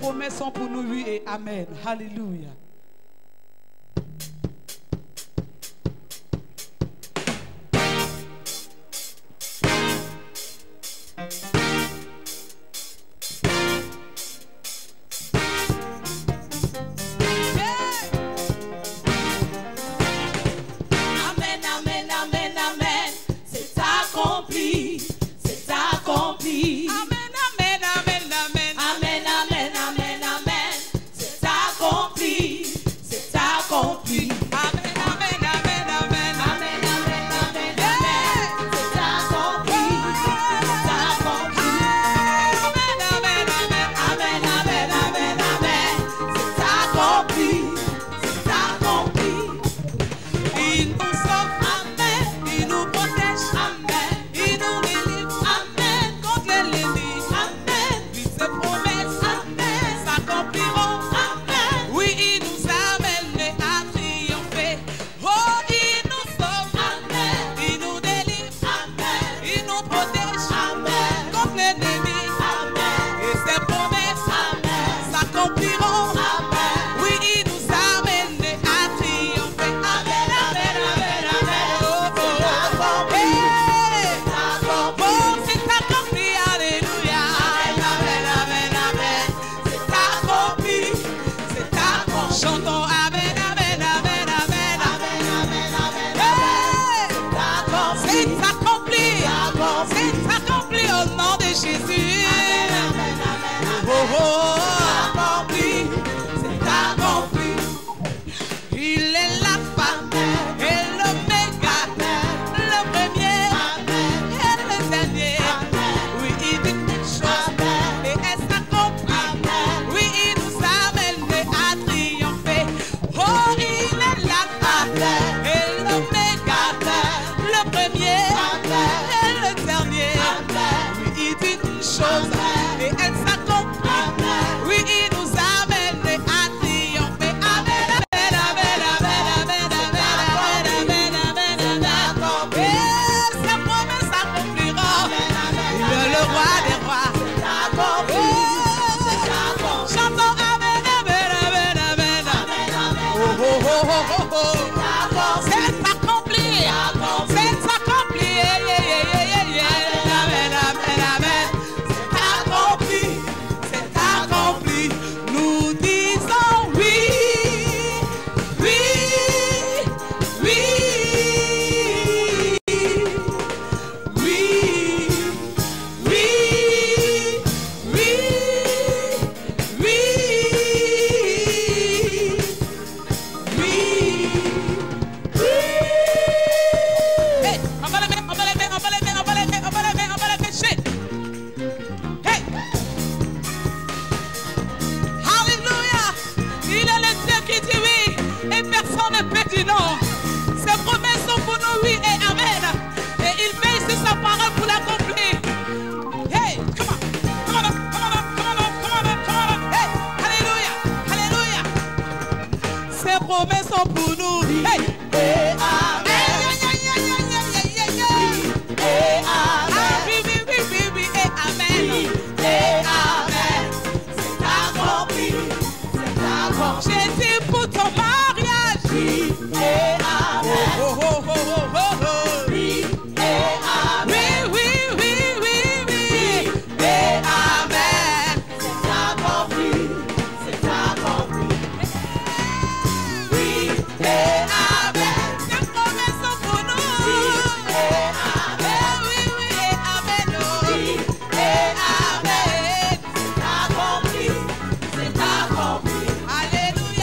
promesses sont pour nous, oui et amen. Alléluia. Alléluia.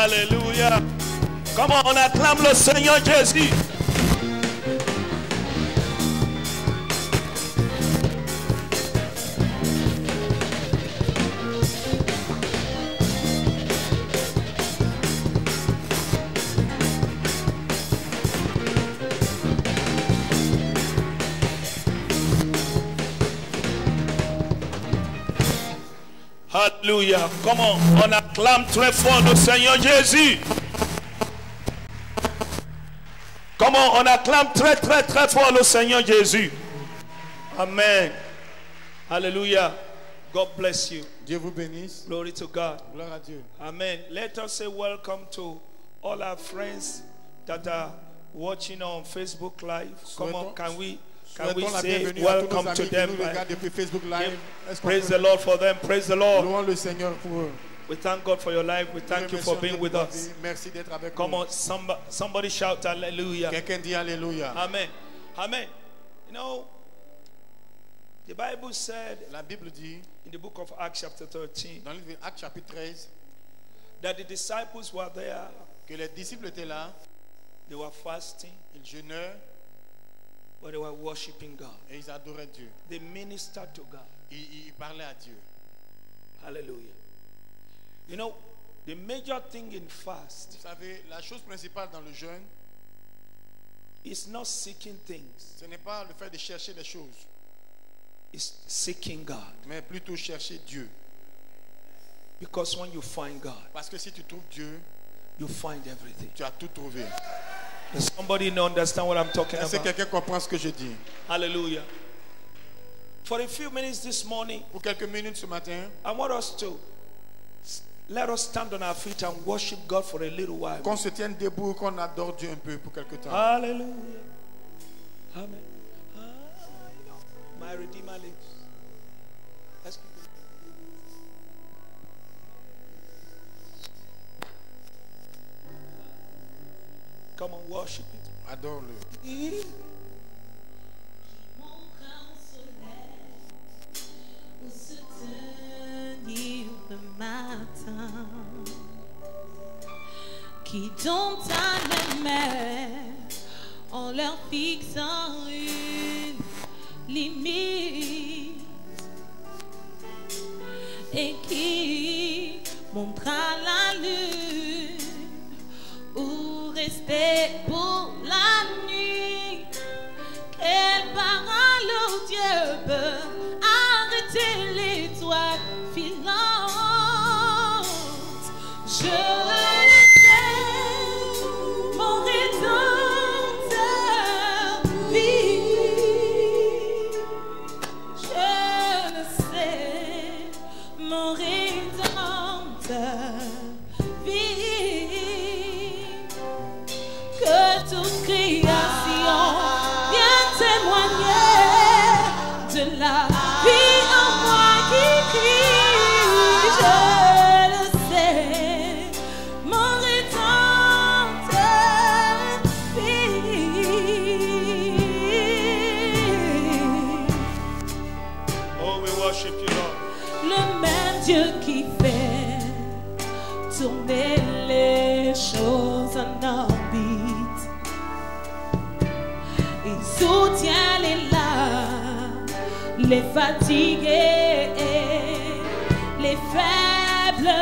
Alléluia. Comment on acclame le Seigneur Jésus. Alléluia. Comment on acclame très fort le Seigneur Jésus. Comment on acclame très fort le Seigneur Jésus. Amen. Alléluia. God bless you. Dieu vous bénisse. Glory to God. Gloire à Dieu. Amen. Let us say welcome to all our friends that are watching on Facebook Live. Come on, can we say welcome to them? Praise the Lord for them. Praise the Lord. Louons le Seigneur pour eux. We thank God for your life. We thank you for being with us. Merci d'être avec nous. Come on, somebody shout hallelujah. Quelqu'un dit alléluia. Amen. Amen. You know, the Bible said, la Bible dit, in the book of Acts chapter 13, dans le livre Actes chapitre 13, that the disciples were there. Que les disciples étaient là. They were fasting. Ils jeûnaient. But they were worshiping God. Et ils adoraient Dieu. They ministered to God. Ils parlaient à Dieu. Hallelujah. You know, the major thing in fast, vous savez, la chose principale dans le jeûne, is not seeking things. Ce n'est pas le fait de chercher des choses. It's seeking God. Mais plutôt chercher Dieu. Because when you find God, parce que si tu trouves Dieu, you find everything. Tu as tout trouvé. Does somebody understand what I'm talking about? Est-ce que quelqu'un comprend ce que je dis? Hallelujah. For a few minutes this morning, pour quelques minutes ce matin, I want us to let us stand on our feet and worship God for a little while. Qu'on se tienne debout, qu'on adore Dieu un peu pour quelque temps. Hallelujah. Amen. My Redeemer lives. Let's keep it. Come on, worship it. Adore-le. Le matin qui tombent à la mer en leur fixant une limite et qui montre à la lune où rester pour la nuit. Quelle parole, oh Dieu, peut arrêter l'étoile filante? Je le sais, mon Rédempteur vit. Je le sais, mon Rédempteur vit. Que toute création vienne témoigner de la vie en moi qui crie. Je le sais, mon Rédempteur vit. Oh, we worship you, Lord. Le même Dieu qui fait tourner les choses en orbite, il soutient les larmes, les fatigués, les faibles,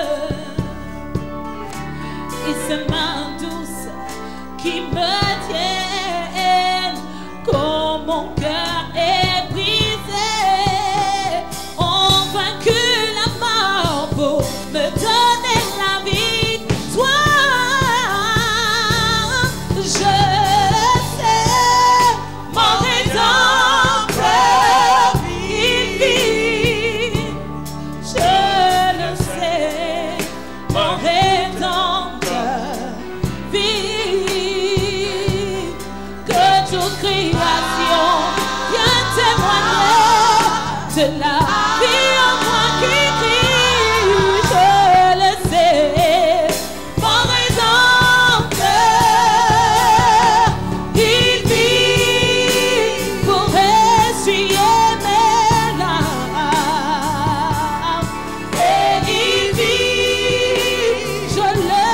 et ces mains douces qui me tiennent quand mon cœur est brisé, ont vaincu la mort pour me donner la victoire. Je sais, mon Rédempteur, il vit. Je le sais, mon Rédempteur vit. Que toute création vienne témoigner de la vie en moi qui crie. Je le sais, mon Rédempteur, il vit pour essuyer mes larmes. Et il vit, je le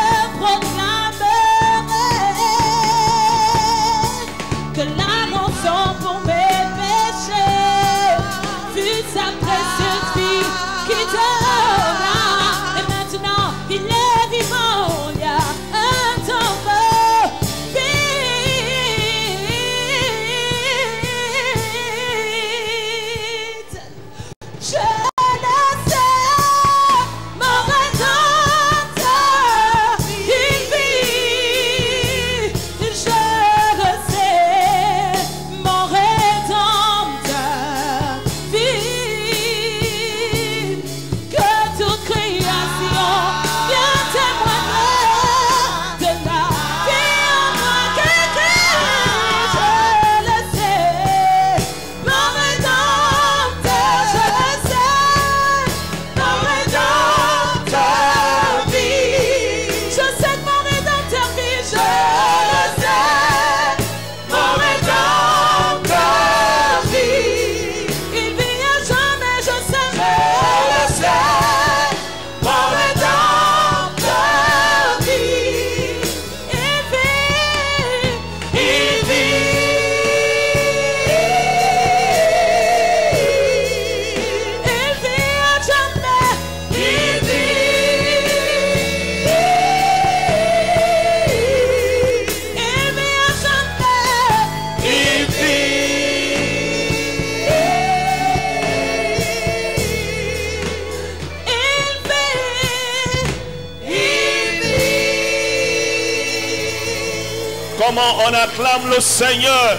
Comment on acclame le Seigneur.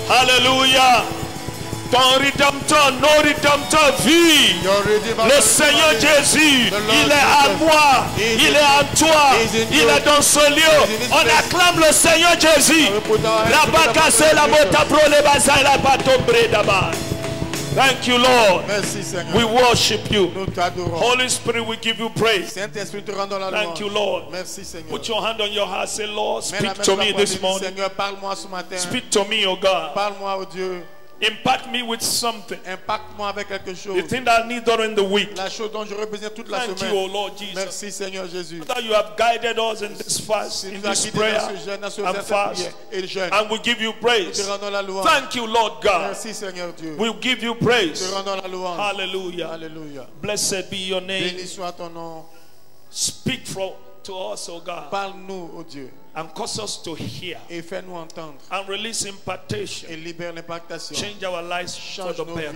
Alléluia. Ton rédempteur, nos rédempteurs vit. Le Seigneur Jésus, il est à moi, il est à toi, il est dans ce lieu. On acclame le Seigneur Jésus. Thank you, Lord. Merci, Seigneur. We worship you. Nous t'adorons. Holy Spirit, we give you praise. Saint-Esprit, te rendons la Thank you, louange. Lord. Merci, Seigneur. Put your hand on your heart. Say, Lord, Mets la speak main to sur la me poitrine, this morning. Seigneur, parle-moi ce matin. Speak to me, oh God. Parle-moi, oh Dieu. Impact me with something. Impacte-moi avec quelque chose. The thing that I need during the week. La chose dont j'aurais besoin toute la Thank semaine. you, oh Lord Jesus. Merci, Seigneur Jésus. That you have guided us in this fast, in this prayer and fast, and we give you praise. Te rendons la louange. Thank you, Lord God. Merci, Seigneur Dieu. We give you praise. Te rendons la louange. Hallelujah. Alléluia. Blessed be your name. Béni soit ton nom. Speak to us, oh God, Parle-nous, oh Dieu, and cause us to hear et fais-nous entendre. and release Et impartation. libère l'impactation. Change our lives for Change the nos better.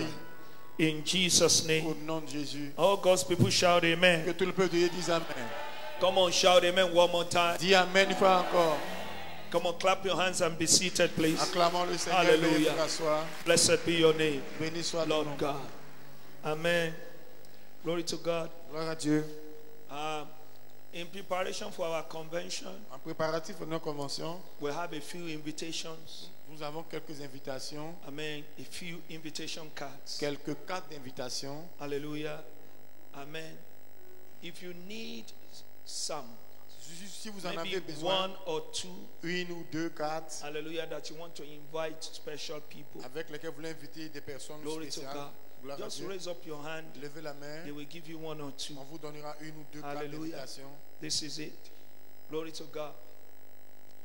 vies. In Jesus' Au name. nom de Jésus. All God's people shout Que amen. tout le peuple de Dieu dise Amen. Come on, shout amen one more time. Dis Amen une fois encore. Come on, clap your hands and be seated, please. Acclamons le Seigneur. Hallelujah. Veuillez vous rasseoir. Blessed be your name, Béni soit ton Lord nom. God. Amen. Glory to God. Gloire à Dieu. In preparation for our convention, En préparatif pour nos conventions, we have a few invitations. nous avons quelques invitations, Amen. A few invitation cards. quelques cartes d'invitation. Hallelujah. Amen. If you need some, Si vous en maybe avez besoin, one or two, une ou deux cartes hallelujah, that you want to invite special people. avec lesquelles vous voulez inviter des personnes Glory to spéciales. God. Gloire à Just Dieu. raise up your hand. Levez la main. They will give you one or two. On vous donnera une ou deux cartes Hallelujah. d'invitation. This is it. Glory to God.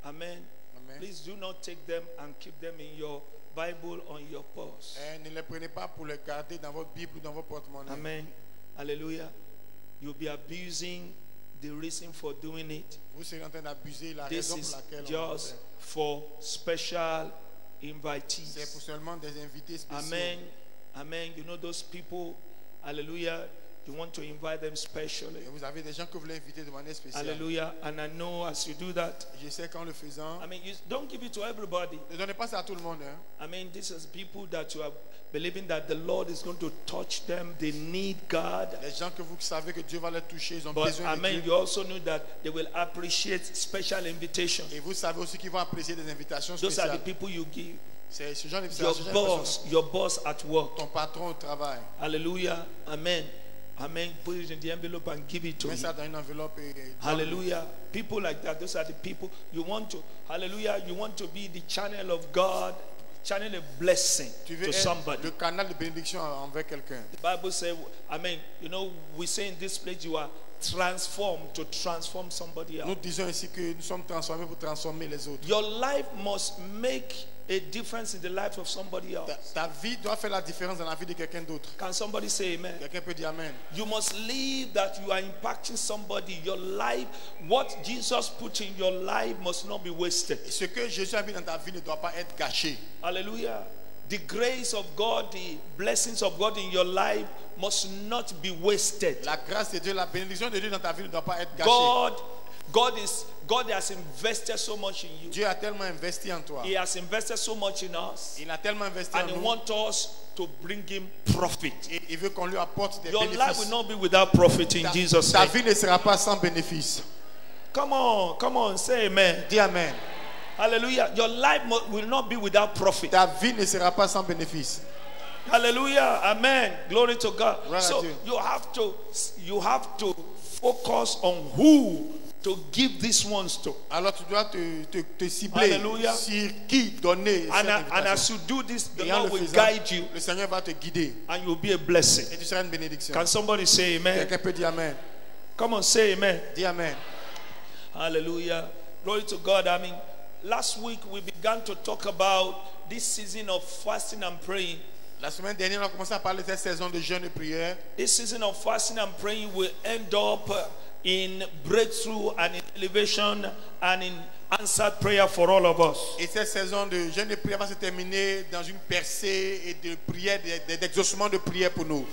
Amen. Amen. Please do not take them and keep them in your Bible on your purse. Ne les prenez pas pour les garder dans votre Bible ou dans votre porte-monnaie. Amen. Hallelujah. You'll be abusing the reason for doing it. Vous serez en train d'abuser la This raison is pour laquelle on le just fait. for special C'est pour invitees. seulement des invités spéciaux. Amen. Amen. You know those people, hallelujah, you want to invite them specially. Et vous avez des gens que vous voulez inviter de manière spéciale. Hallelujah. And I know as you do that, Je sais qu'en le faisant, I mean, you don't give it to everybody. ne donnez pas ça à tout le monde. Hein. I mean, this is people that you are believing that the Lord is going to touch them. They need God. Les gens que vous savez que Dieu va les toucher, ils ont But besoin de amen, Dieu. you also know that they will appreciate special invitations. Et vous savez aussi qu'ils vont apprécier des invitations Those are the spéciales. people you give. C'est ce genre Your boss at work. ton patron au travail. Hallelujah. Amen. Amen. Put it in the envelope and give it to Mets him. ça dans une enveloppe et Hallelujah. People like that, those are the people you want to, hallelujah, you want to be the channel of God, channel of blessing tu veux to être somebody. le canal de bénédiction envers quelqu'un. The Bible says, I mean, you know, we say in this place you are transformed to transform somebody else. Nous disons ici que nous sommes transformés pour transformer les autres. Your life must make a difference in the life of somebody else. Ta vie doit faire la différence dans la vie de quelqu'un d'autre. Can somebody say amen? Quelqu'un peut dire Amen. You must live that you are impacting somebody. Your life, what Jesus put in your life must not be wasted. Et ce que Jésus a mis dans ta vie ne doit pas être gâché. Hallelujah. The grace of God, the blessings of God in your life must not be wasted. La grâce de Dieu, la bénédiction de Dieu dans ta vie ne doit pas être gâchée. God has invested so much in you. Dieu a tellement investi en toi. He has invested so much in us. Il a tellement investi en And He nous. wants us to bring Him profit. Et il veut qu'on lui apporte des Your life bénéfices. will not be without profit in Jesus' Ta name. vie ne sera pas sans bénéfice. Come on, say amen. Dis Amen. Hallelujah. Your life will not be without profit. Ta vie ne sera pas sans bénéfice. Hallelujah. Amen. Glory to God. Gloire à So Dieu. you have to focus on who to give these ones to. Alors tu dois te cibler Hallelujah. sur qui donner cette And as invitation. you do this, the Et en Lord le will faisant, guide you le Seigneur va te guider and you'll be a blessing. et tu seras une bénédiction. Can somebody say amen? Quelqu'un peut dire Amen. Come on, say amen. Dis Amen. Hallelujah. Glory to God. I mean, last week we began to talk about this season of fasting and praying. La semaine dernière, on a commencé à parler de cette saison de jeûne et prière. This season of fasting and praying will end up in breakthrough and in elevation and in answered prayer for all of us. Et cette saison de jeûne et prière va se terminer dans une percée et de prière, d'exaucement de prière pour nous.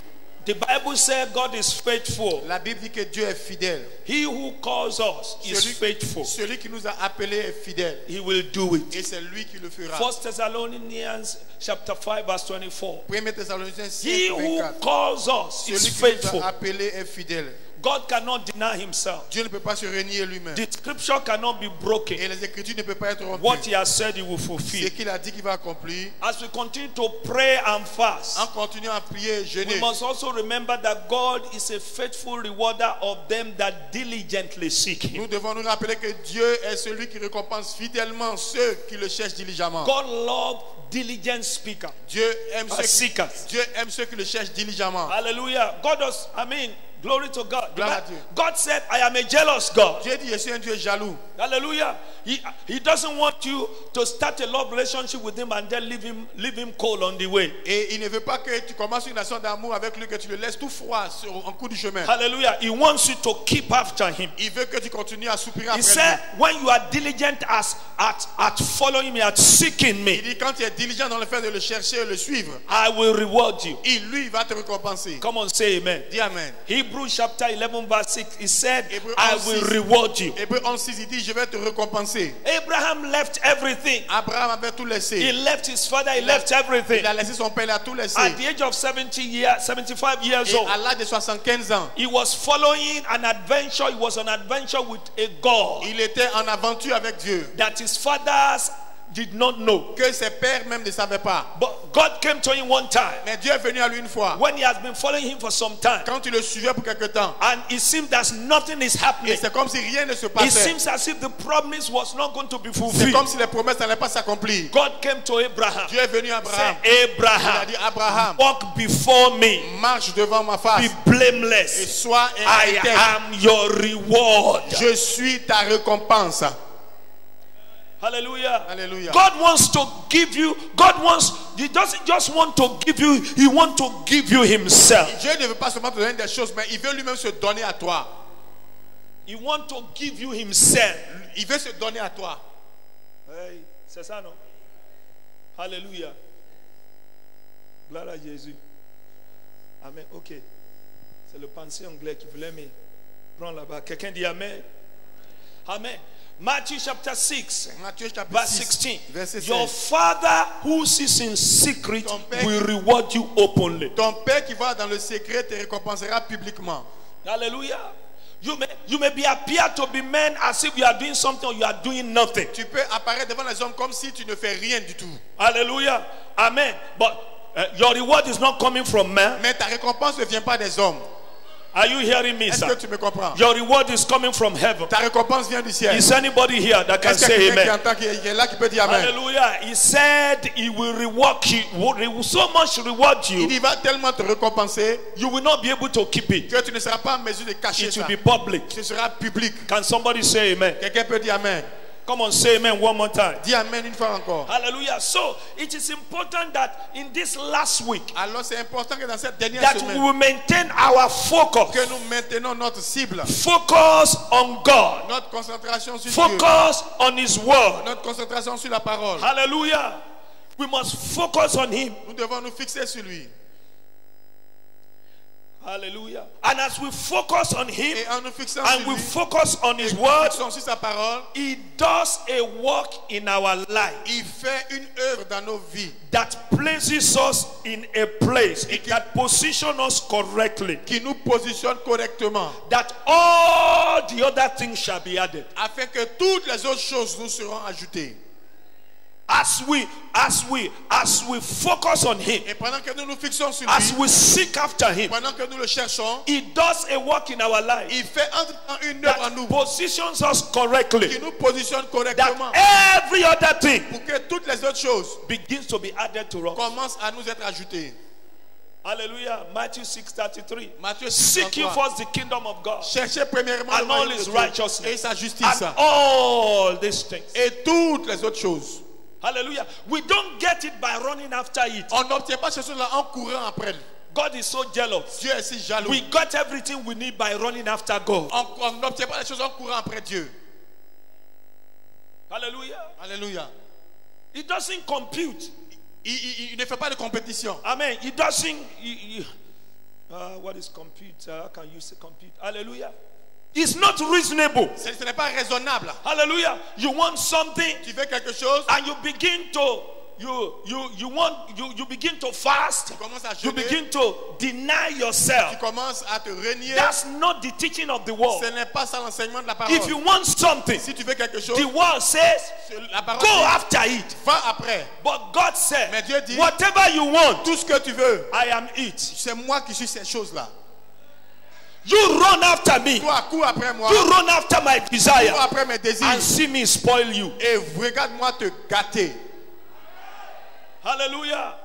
The Bible says God is faithful. La Bible dit que Dieu est fidèle. He who calls us is faithful. Celui qui nous a appelés est fidèle. He will do it. Et c'est lui qui le fera. 1 Thessalonians chapter 5 verse 24. 1 Thessaloniciens 5, He who 24. calls us Celui is qui nous faithful. a appelés est fidèle. God cannot deny himself. Dieu ne peut pas se renier lui-même. The scripture cannot be broken. Et les Écritures ne peuvent pas être rompues. What he has said he will Ce fulfill. qu'il a dit qu'il va accomplir. As we continue to pray and fast, En continuant à prier et we jeûner. must also remember that God is a faithful rewarder of them that diligently seek him. Nous devons nous rappeler que Dieu est celui qui récompense fidèlement ceux qui le cherchent diligemment. God loves diligent speakers. Dieu aime Seekers. Dieu aime ceux qui le cherchent diligemment. Hallelujah. God does, glory to God. Gloire à Dieu. God said, I am a jealous God. Dieu dit, je suis un Dieu jaloux. Hallelujah. He doesn't want you to start a love relationship with him and then leave him cold on the way. Et il ne veut pas que tu commences une relation d'amour avec lui, que tu le laisses tout froid en cours du chemin. Hallelujah. He wants you to keep after him. Il veut que tu continues à soupirer He après said, lui. when you are diligent at following me, at seeking Il me, dit, quand tu es diligent dans le fait de le chercher et le suivre, I will reward you. lui, il va te récompenser. Come on, say amen. Dis amen. Hebrews chapter 11 verse 6, he said, Hébreux I 11, will 6. reward you. Hébreux 11:6, il dit, je vais te récompenser. Abraham left everything. Abraham avait tout He laissé. left his father, he left everything. Il a laissé son père, il a tout laissé. At the age of 75 years Et old, à l'âge de 75 ans, he was following an adventure. He was on adventure with a God il était en aventure avec Dieu, that his fathers did not know. que ses pères même ne savaient pas. But God came to him one time Mais Dieu est venu à lui une fois, when he has been following him for some time, quand il le suivait pour quelque temps. and it seemed that nothing is happening. Et c'est comme si rien ne se It passait. seems as if the promise was not going to be C'est fulfilled. comme si les promesses n'allaient pas s'accomplir. God came to Abraham. Dieu est venu à Abraham. Said, Il a Abraham, dit, Abraham, walk before me, marche devant ma be face et blameless. sois I intègre. am your reward. Je suis ta récompense. Hallelujah. Alléluia. God wants to give you, he doesn't just want to give you, he wants to give you himself. Dieu ne veut pas seulement te donner des choses, mais il veut lui-même se donner à toi. He wants to give you himself. Il veut se donner à toi. Hey, c'est ça, non? Hallelujah. Gloire à Jésus. Amen. Ok. C'est le pensée anglais qui voulait me prendre là-bas. Quelqu'un dit Amen. Amen. Matthew chapter 6, Matthieu chapitre verse 6, 16. verset Your 16. Father who sits in secret Ton Père- will reward you openly. Ton Père qui va dans le secret te récompensera publiquement. Hallelujah. You may be appear to be men as if you are doing something or you are doing nothing. Tu peux apparaître devant les hommes comme si tu ne fais rien du tout. Hallelujah. Amen. But your reward is not coming from man. Mais ta récompense ne vient pas des hommes. Are you hearing me, Est-ce sir? que tu me comprends? Your reward is coming from heaven. Ta récompense vient du ciel. Is anybody here that can Est-ce qu'il y a say quelqu'un qui amen? entend, qui est là, qui peut dire amen? Hallelujah. He said he will reward you, will so much reward Il you, y va tellement te récompenser you will not be able to keep it. que tu ne seras pas en mesure de cacher It ça. will be public. Ce sera public. Can somebody say amen? Quelqu'un peut dire amen. Come on, say amen one more time. Dis amen une fois encore. Hallelujah. So it is important that in this last week Alors c'est important que dans cette dernière that we semaine, will maintain our focus. que nous maintenons notre cible, Focus on God. notre concentration sur Dieu, Focus on His Word. notre concentration sur la parole. Hallelujah. We must focus on Him. Nous devons nous fixer sur lui. Hallelujah. And as we focus on Him Et en nous fixant and sur we lui, focus on His et nous Word, fixons sur sa parole, He does a work in our life il fait une œuvre dans nos vies that places us in a place, that positions us correctly, qui nous positionne correctement, that all the other things shall be added. afin que toutes les autres choses nous seront ajoutées. As we focus on Him, Et pendant que nous nous fixons sur as lui, we seek after Him, pendant que nous le cherchons, He does a work in our life il fait une œuvre en that nous positions us qui correctly, nous positionne that correctement every other thing pour que toutes les autres choses begins to be added to us. commencent à nous être ajoutées. Hallelujah. Matthew 6:33. Matthieu Seek ye 6:33. first the kingdom of God Cherchez premièrement and le all royaume de His Dieu righteousness et sa justice and all these things. et toutes les autres choses. Hallelujah. We don't get it by running after it. On n'obtient pas ces choses-là en courant après. God is so jealous. Dieu est si jaloux. We got everything we need by running after God. On n'obtient pas les choses en courant après Dieu. Hallelujah. Alléluia. It doesn't compute. Il ne fait pas de compétition. Amen. It doesn't. What is compute? How can you say compute? Hallelujah. It's not reasonable. Ce n'est pas raisonnable. Hallelujah. You want something. Tu veux quelque chose. And you begin to you begin to fast. Tu commences à you jeûner. begin to deny yourself. Tu commences à te renier. That's not the teaching of the world. Ce n'est pas ça l'enseignement de la parole. If you want something, Si tu veux quelque chose, the world says, la parole go dit, after it. va après. But God said, Mais Dieu dit, whatever you want, tout ce que tu veux, I am it. c'est moi qui suis ces choses-là. You run after me. Toi, cours après moi. You run after my desire. Cours après mes désirs. And see me spoil you. Et regarde-moi te gâter. Hallelujah.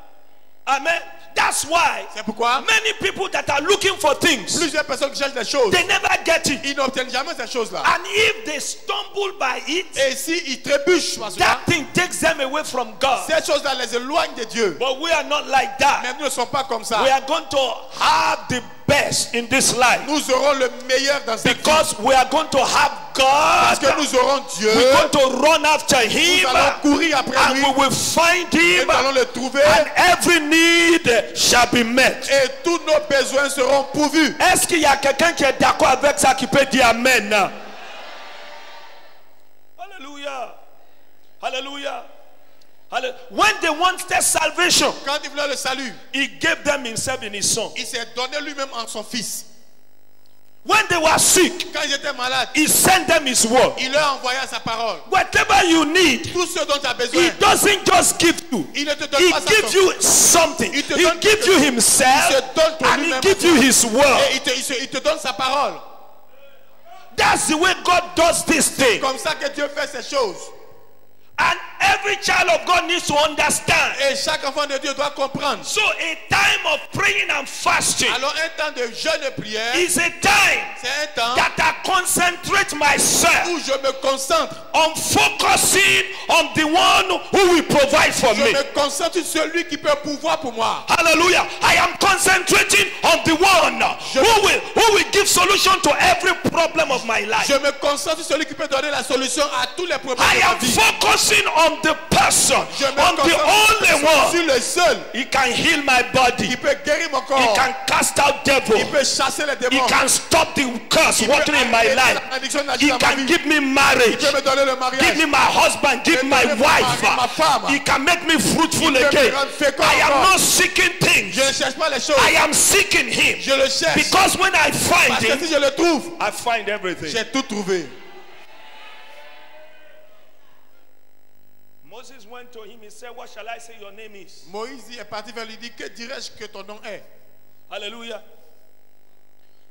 Amen. That's why C'est pourquoi many people that are looking for things, plusieurs personnes qui cherchent des choses, they never get it. ils n'obtiennent jamais ces choses-là. And if they stumble by it, Et s'ils trébuchent par cela, that thing takes them away from God. ces choses-là les éloignent de Dieu. But we are not like that. Mais nous ne sommes pas comme ça. We are going to have the best in this life. Nous aurons le meilleur dans cette vie. Because we are going to have Parce God. que nous aurons Dieu. We're going to run after Him. Nous allons courir après And lui. we will find Et Him. nous allons le trouver. And every need shall be met. Et tous nos besoins seront pourvus. Est-ce qu'il y a quelqu'un qui est d'accord avec ça qui peut dire Amen? Hallelujah. Hallelujah. When they wanted salvation, Quand il voulait le salut, He gave them Himself in His Son. il s'est donné lui-même en son fils. When they were sick, Quand ils étaient malades, He sent them His word. il leur envoya sa parole. Whatever you need, Tout ce dont tu as besoin, He doesn't just give you. il ne te donne He pas sa gives you something. Il te He donne gives quelque you chose. Himself Il se donne pour and He lui-même. gives you His word. Et il te donne sa parole. That's the way God does this thing. Comme ça que Dieu fait ces choses. And every child of God needs to understand. Et chaque enfant de Dieu doit comprendre. So a time of praying and fasting Alors un temps de jeûne et prière, is a time c'est un temps that I concentrate myself où je me concentre. on focusing on the one who will provide for Je me. me concentre sur celui qui peut pouvoir pour moi. Hallelujah. I am concentrating on the one who will give solution to every problem of my life. Je me concentre sur celui qui peut donner la solution à tous les problèmes I de ma am vie. focusing on the person, Je me on the concentre only sur one. le seul He can heal my body. qui peut guérir mon He corps. can cast out devil. Il peut chasser les He démons. can stop the curse Il peut working in my arrêter life. la malédiction d'agir He dans ma can vie. give me Il marriage. peut me donner le Give mariage. me my husband. Give Il my peut me donner wife. ma femme. He can make me fruitful Il peut me again. rendre fécond I am encore. not seeking things. Je ne cherche pas les choses. I am seeking Him. Je le cherche. Because when I find Parce que Him, si je le trouve, I find everything. j'ai tout trouvé. Moses went to him. He said, "What shall I say your name is?" Moïse est parti vers lui dit, que dirais-je que ton nom est? Hallelujah.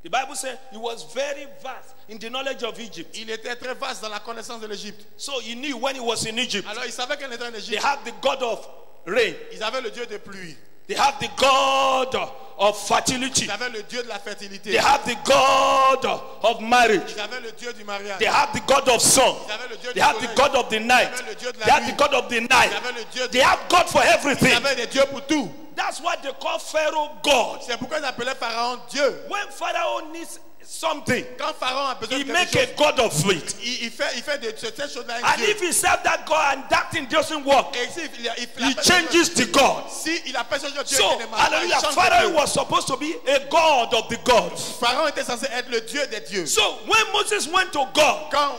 The Bible says he was very vast in the knowledge of Egypt. Il était très vaste dans la connaissance de l'Égypte. So he knew when he was in Egypt, Alors il savait qu'il était en they Égypte. have the God of rain. Ils avaient le Dieu de pluie. They have the God of fertility. Ils avaient le Dieu de la fertilité. They have the God of marriage. Ils avaient le Dieu du mariage. They have the God of sun. Ils avaient le Dieu They du have the soleil. God of the night. Ils avaient le Dieu de la They have nuit. the God of the night. Ils avaient le Dieu They have God for Ils everything. avaient des dieux pour tout. That's why they call Pharaoh God. C'est pourquoi ils appelaient Pharaon Dieu. When Pharaoh needs something, Quand Pharaon a besoin he de make quelque a chose, God of it. il fait de cette chose-là un And Dieu. if he serve that God and that thing doesn't work, Et si il he changes the God. Si il appelle ce Dieu So, qui ne marche pas, il hallelujah, change de Pharaoh Dieu. was supposed to be a God of the gods. Pharaon était censé être le Dieu des dieux. So, when Moses went to God, Quand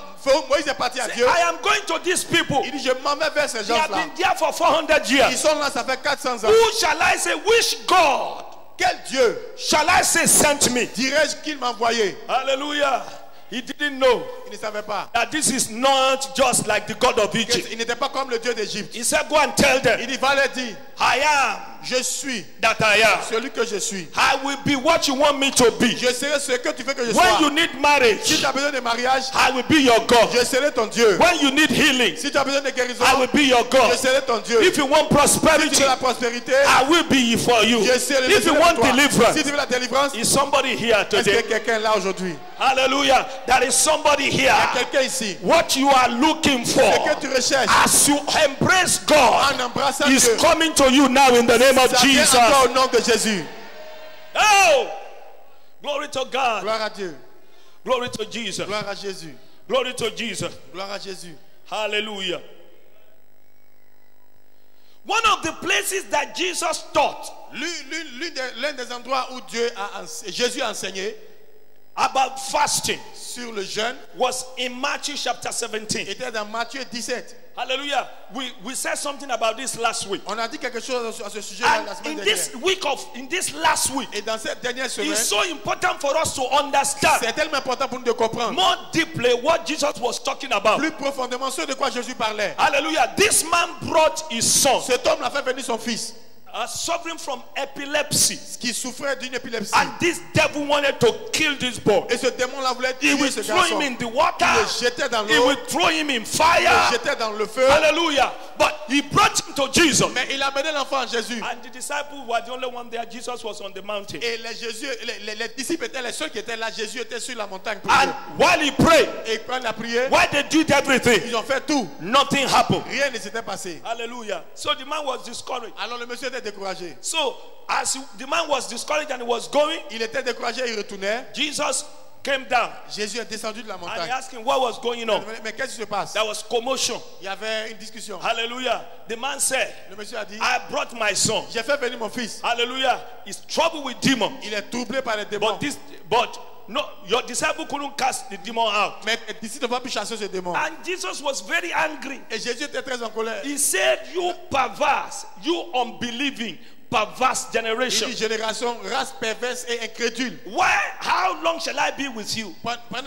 Moïse est parti à say, Dieu, I am going to these people. il dit, je m'en vais vers ces They have gens-là. been there for 400 Ils years. sont là, ça fait 400 ans. Who shall I say, which God Quel Dieu shall I say sent me? dirais-je qu'il m'a envoyé? Hallelujah. He didn't know Il ne savait pas. that this is not just like the God of Egypt. Il n'était pas comme le Dieu d'Égypte. He said, go and tell them, Il dit, va leur dire, I am je suis that I am. celui que je suis. I will be what you want me to be. Je serai ce que tu veux que je When you sois. need Si marriage, tu as besoin de mariage, I will be your God. je serai ton Dieu. When you need healing, Si tu as besoin de guérison, I will be your je God. serai ton Dieu. If you want Si tu prosperity, veux la prospérité, I will be for you. je serai If you pour want toi. deliverance, Si tu veux la délivrance, is somebody here est-ce qu'il y today? a quelqu'un là aujourd'hui? Hallelujah. There is somebody Il y a here. quelqu'un ici. What you are looking for, Ce que tu recherches, as you embrace God, en embrassant is Dieu, coming to you now in the name of ça vient Jesus. à toi au nom de Jésus. Oh, glory to God. Gloire à Dieu. Glory to Jesus. Gloire à Jésus. Glory to Jesus. Gloire à Jésus. Hallelujah. One of the places that Jesus taught, l'un des endroits où Jésus a enseigné about fasting sur le jeûne was in Matthew chapter 17. était dans Matthieu 17. Hallelujah. We said something about this last week. On a dit quelque chose à ce sujet la And semaine in dernière. this last week, Et dans cette dernière semaine, it's so important for us to understand c'est tellement important pour nous de comprendre more deeply what Jesus was talking about. plus profondément ce de quoi Jésus parlait. Hallelujah. This man brought his son, Cet homme a fait venir son fils suffering from epilepsy. qui souffrait d'une épilepsie. And this devil wanted to kill this boy. Et ce démon-là voulait He tuer will ce throw garçon. him in the water. Il le jetait dans He l'eau. will throw him in Il le fire. jetait dans le feu. Hallelujah. But he brought him to Jesus. Mais il a mené l'enfant à Jésus. And the disciples were the only one there. Jesus was on the mountain. Et les disciples étaient les seuls qui étaient là. Jésus était sur la montagne. Pour And eux. while he prayed, Et quand il a prié, while they did everything, ils ont fait tout. nothing happened. Rien ne s'était passé. Hallelujah. So the man was discouraged. Alors le monsieur était découragé. So the man was discouraged and he was going, Il était découragé, il retournait. Jesus came down Jésus est descendu de la and he montagne. asked him what was going on. Mais qu'est-ce qui se passe? There was commotion. Il y avait une discussion. Hallelujah. The man said, Le monsieur a dit, I brought my son. j'ai fait venir mon fils. Hallelujah. He's troubled with demons. Il est troublé par les démons. But no, your disciple couldn't cast the demon out. Mais les disciples ne vont plus chasser ce démon. And Jesus was very angry. Et Jésus était très en colère. He said, you perverse, you unbelieving, perverse Il generation. dit, génération, race perverse et incrédule. How long shall I be with you?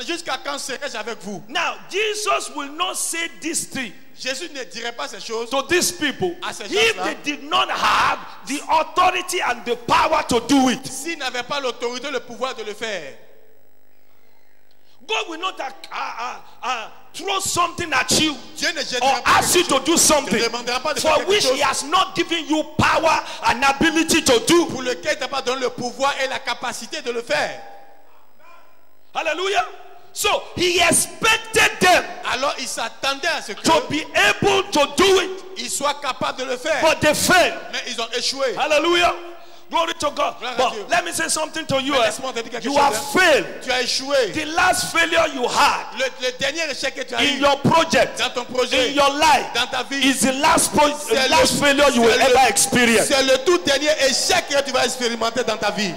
Jusqu'à quand serai-je avec vous? Now, Jesus will not say these three Jésus ne dirait pas ces choses to these people à ces if gens-là they did not have the authority and the power to do it. s'ils n'avaient pas l'autorité, le pouvoir de le faire. God will not throw something at you Dieu ne or jettera pas ask you quelque to chose. do something Ne demandera pas de faire for quelque which chose He has not given you power and ability to do. pour lequel il n'a pas donné le pouvoir et la capacité de le faire. Hallelujah. So He expected them Alors il s'attendait à ce to be able to do it, qu'ils soient capables de le faire. but they failed. Mais ils ont échoué. Hallelujah. Glory to God. Gloire à But Dieu. let me say something to you. Mais laisse-moi te dire quelque You chose, have hein. failed. Tu as échoué. The last failure you had Le dernier échec que tu as in eu your project, dans ton projet, in your life, dans ta vie, is the last C'est last failure you will c'est ever experience. c'est le tout dernier échec que tu vas expérimenter dans ta vie.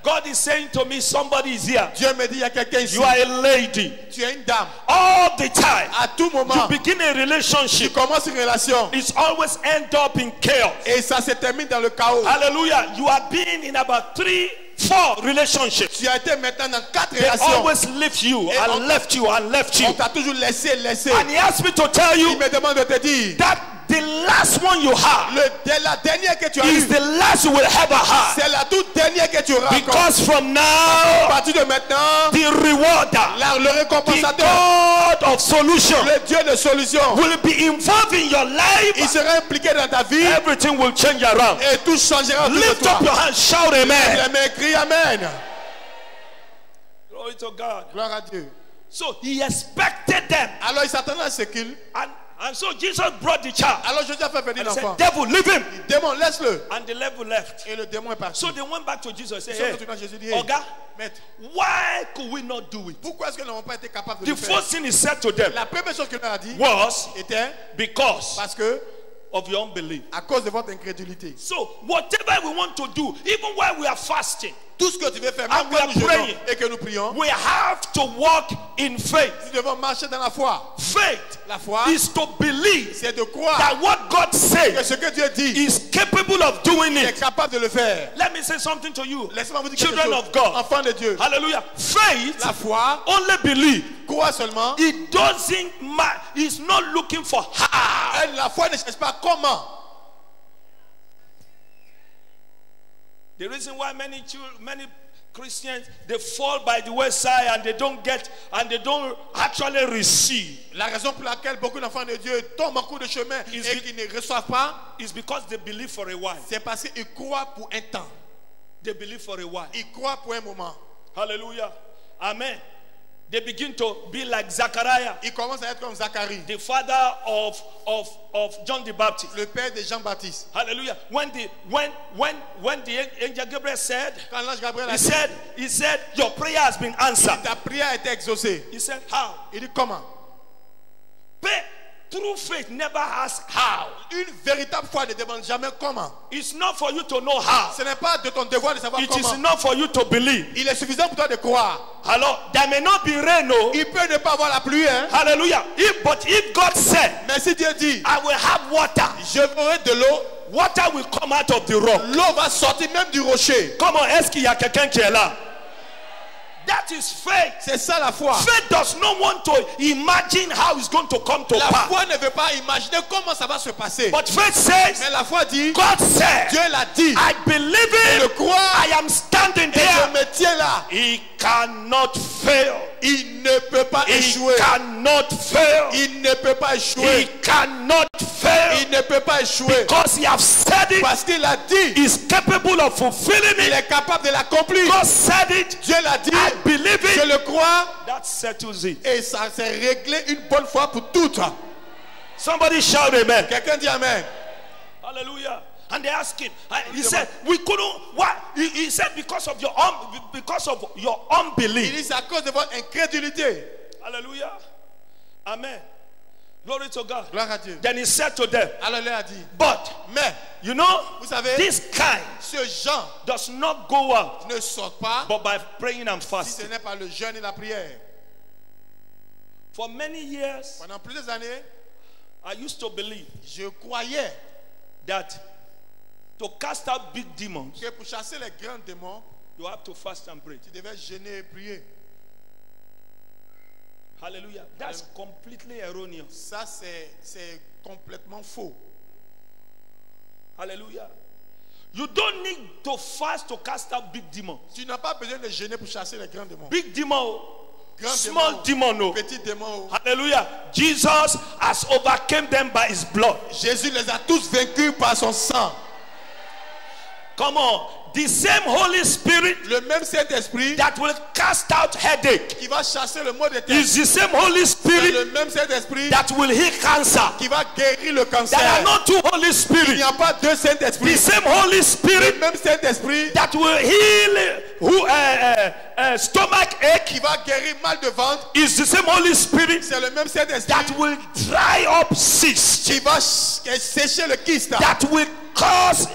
God is saying to me, somebody is here. Dieu me dit, il y a quelqu'un ici. You are a lady. Tu es une dame. All the time, À tout you moment, begin a tu relationship. commences une relation It's always end up in chaos. et ça se termine dans le chaos. Hallelujah. You have been in about 3-4 relationships. Tu as été maintenant dans 4 They relations. always left you Et and on- left you and left you. On t'a toujours laissé. And He asked me to tell Il you me demande de te dire, that the last one you have la dernière que tu as is eue, the last you will ever have. c'est la toute dernière que tu auras encore. Because from À now, partir de maintenant, the rewarder, le the récompensateur, God of solution, le Dieu de solution, will be involved in your il life. sera impliqué dans ta vie Everything will change around. et tout changera autour de Lift toi. up your hands, shout Les amen. mains, crie Amen. Glory to God. Gloire à Dieu. So He expected them. Alors il s'attendait à ce qu'il. And so Jesus brought the child. Alors Jésus a fait venir And he l'enfant. said, devil, leave him. Démon, laisse-le. And the devil left. Et le démon est parti. So they went back to Jesus and Ils said, sont hey, retournés à Jésus et dit, hey, Oga, maître, why could we not do it? pourquoi est-ce que nous n'avons pas été capables de The le faire? first thing he said to them La première chose qu'il leur a dit was était because parce que of your unbelief. à cause de votre incrédulité. So whatever we want to do, even while we are fasting, Tout ce que tu veux faire, And même we quand are nous jeûnons praying. et que nous prions, we have to walk in faith. nous devons marcher dans la foi. Faith La foi, is to believe c'est de croire that what God que says ce que Dieu dit, is capable of doing il est it. capable de le faire. Let me say something to you. Laissez-moi vous dire quelque Children chose. of God. Enfants de Dieu. Hallelujah. Faith La foi, only believe. croit seulement. It doesn't matter. It's not looking for how. Et la foi ne cherche pas comment. The reason why many Christians, they fall by the wayside and they don't actually receive La raison pour laquelle beaucoup d'enfants de Dieu tombent en cours de chemin Is et be- qui ne reçoivent pas, is because they believe for a while. c'est parce qu'ils croient pour un temps. They believe for a while. Ils croient pour un moment. Hallelujah. Amen. They begin to be like Zachariah, Ils commencent à être comme Zacharie, the father of John the Baptist. le père de Jean-Baptiste. Hallelujah. When the angel Gabriel said, Quand l'ange Gabriel a he dit, said, your prayer has been answered. ta prière a été exaucée. He said, how? Il dit comment? Pay True faith never asks how. Une véritable foi ne demande jamais comment. It's not for you to know how. Ce n'est pas de ton devoir de savoir It comment. is not for you to believe. Il est suffisant pour toi de croire. Alors, there may not be rain, no. Il peut ne pas avoir la pluie, hein. Hallelujah. But if God said, Mais si Dieu dit, I will have water, je ferai de l'eau, water will come out of the rock. l'eau va sortir même du rocher. Comment est-ce qu'il y a quelqu'un qui est là? That is faith. C'est ça la foi. Faith does not want to imagine how it's going to come to La pass. foi ne veut pas imaginer comment ça va se passer. But faith says, Mais la foi dit, God said, Dieu l'a dit. I believe Je it. crois. I am standing Et je there. me tiens là. He cannot fail. Il ne peut pas He échouer. cannot fail. Il ne peut pas He échouer. cannot fail. Il ne peut pas échouer. Because he has said it, Parce qu'il a dit, he's capable of fulfilling il it. est capable de l'accomplir. God said it. Dieu l'a dit. I believe Je it. le crois. That settles it. Et ça s'est réglé une bonne fois pour toutes. Somebody shout amen. Quelqu'un dit amen. Hallelujah. And they asked him. He said, "We couldn't." Why? He said, "Because of your Il unbelief." dit, c'est à cause de votre incrédulité. Hallelujah. Amen. Glory to God. Gloire à Dieu. Then he said to them, Alors il a dit, "But mais you know, vous savez, this kind ce genre does not go out, ne sort pas but by praying and si ce fasting." n'est pas le jeûne et la prière. For many years, Pendant plusieurs années, I used to believe je croyais that to cast out big demons, que pour chasser les grands démons, you have to fast and pray. tu devais jeûner et prier. Hallelujah. That's completely erroneous. Ça, c'est complètement faux. Hallelujah. You don't need to fast to cast out big demons. Tu n'as pas besoin de jeûner pour chasser les grands démons. Big demon, Grand small demon, no. Petit démon. Hallelujah. Jesus has overcame them by his blood. Jésus les a tous vaincus par son sang. Come on. The same Holy Spirit Le même Saint-Esprit that will cast out headache qui va chasser le mot de tête. is the same Holy C'est Spirit le même Saint-Esprit that will heal cancer. qui va guérir le cancer. There are not two Holy Il Spirits. n'y a pas deux The Saint-Esprits. same Holy Le Spirit même Saint-Esprit that will heal stomach ache qui va guérir mal de ventre. is the same Holy Spirit C'est le même Saint-Esprit that will dry up cysts, qui va sécher le kyste. that will cause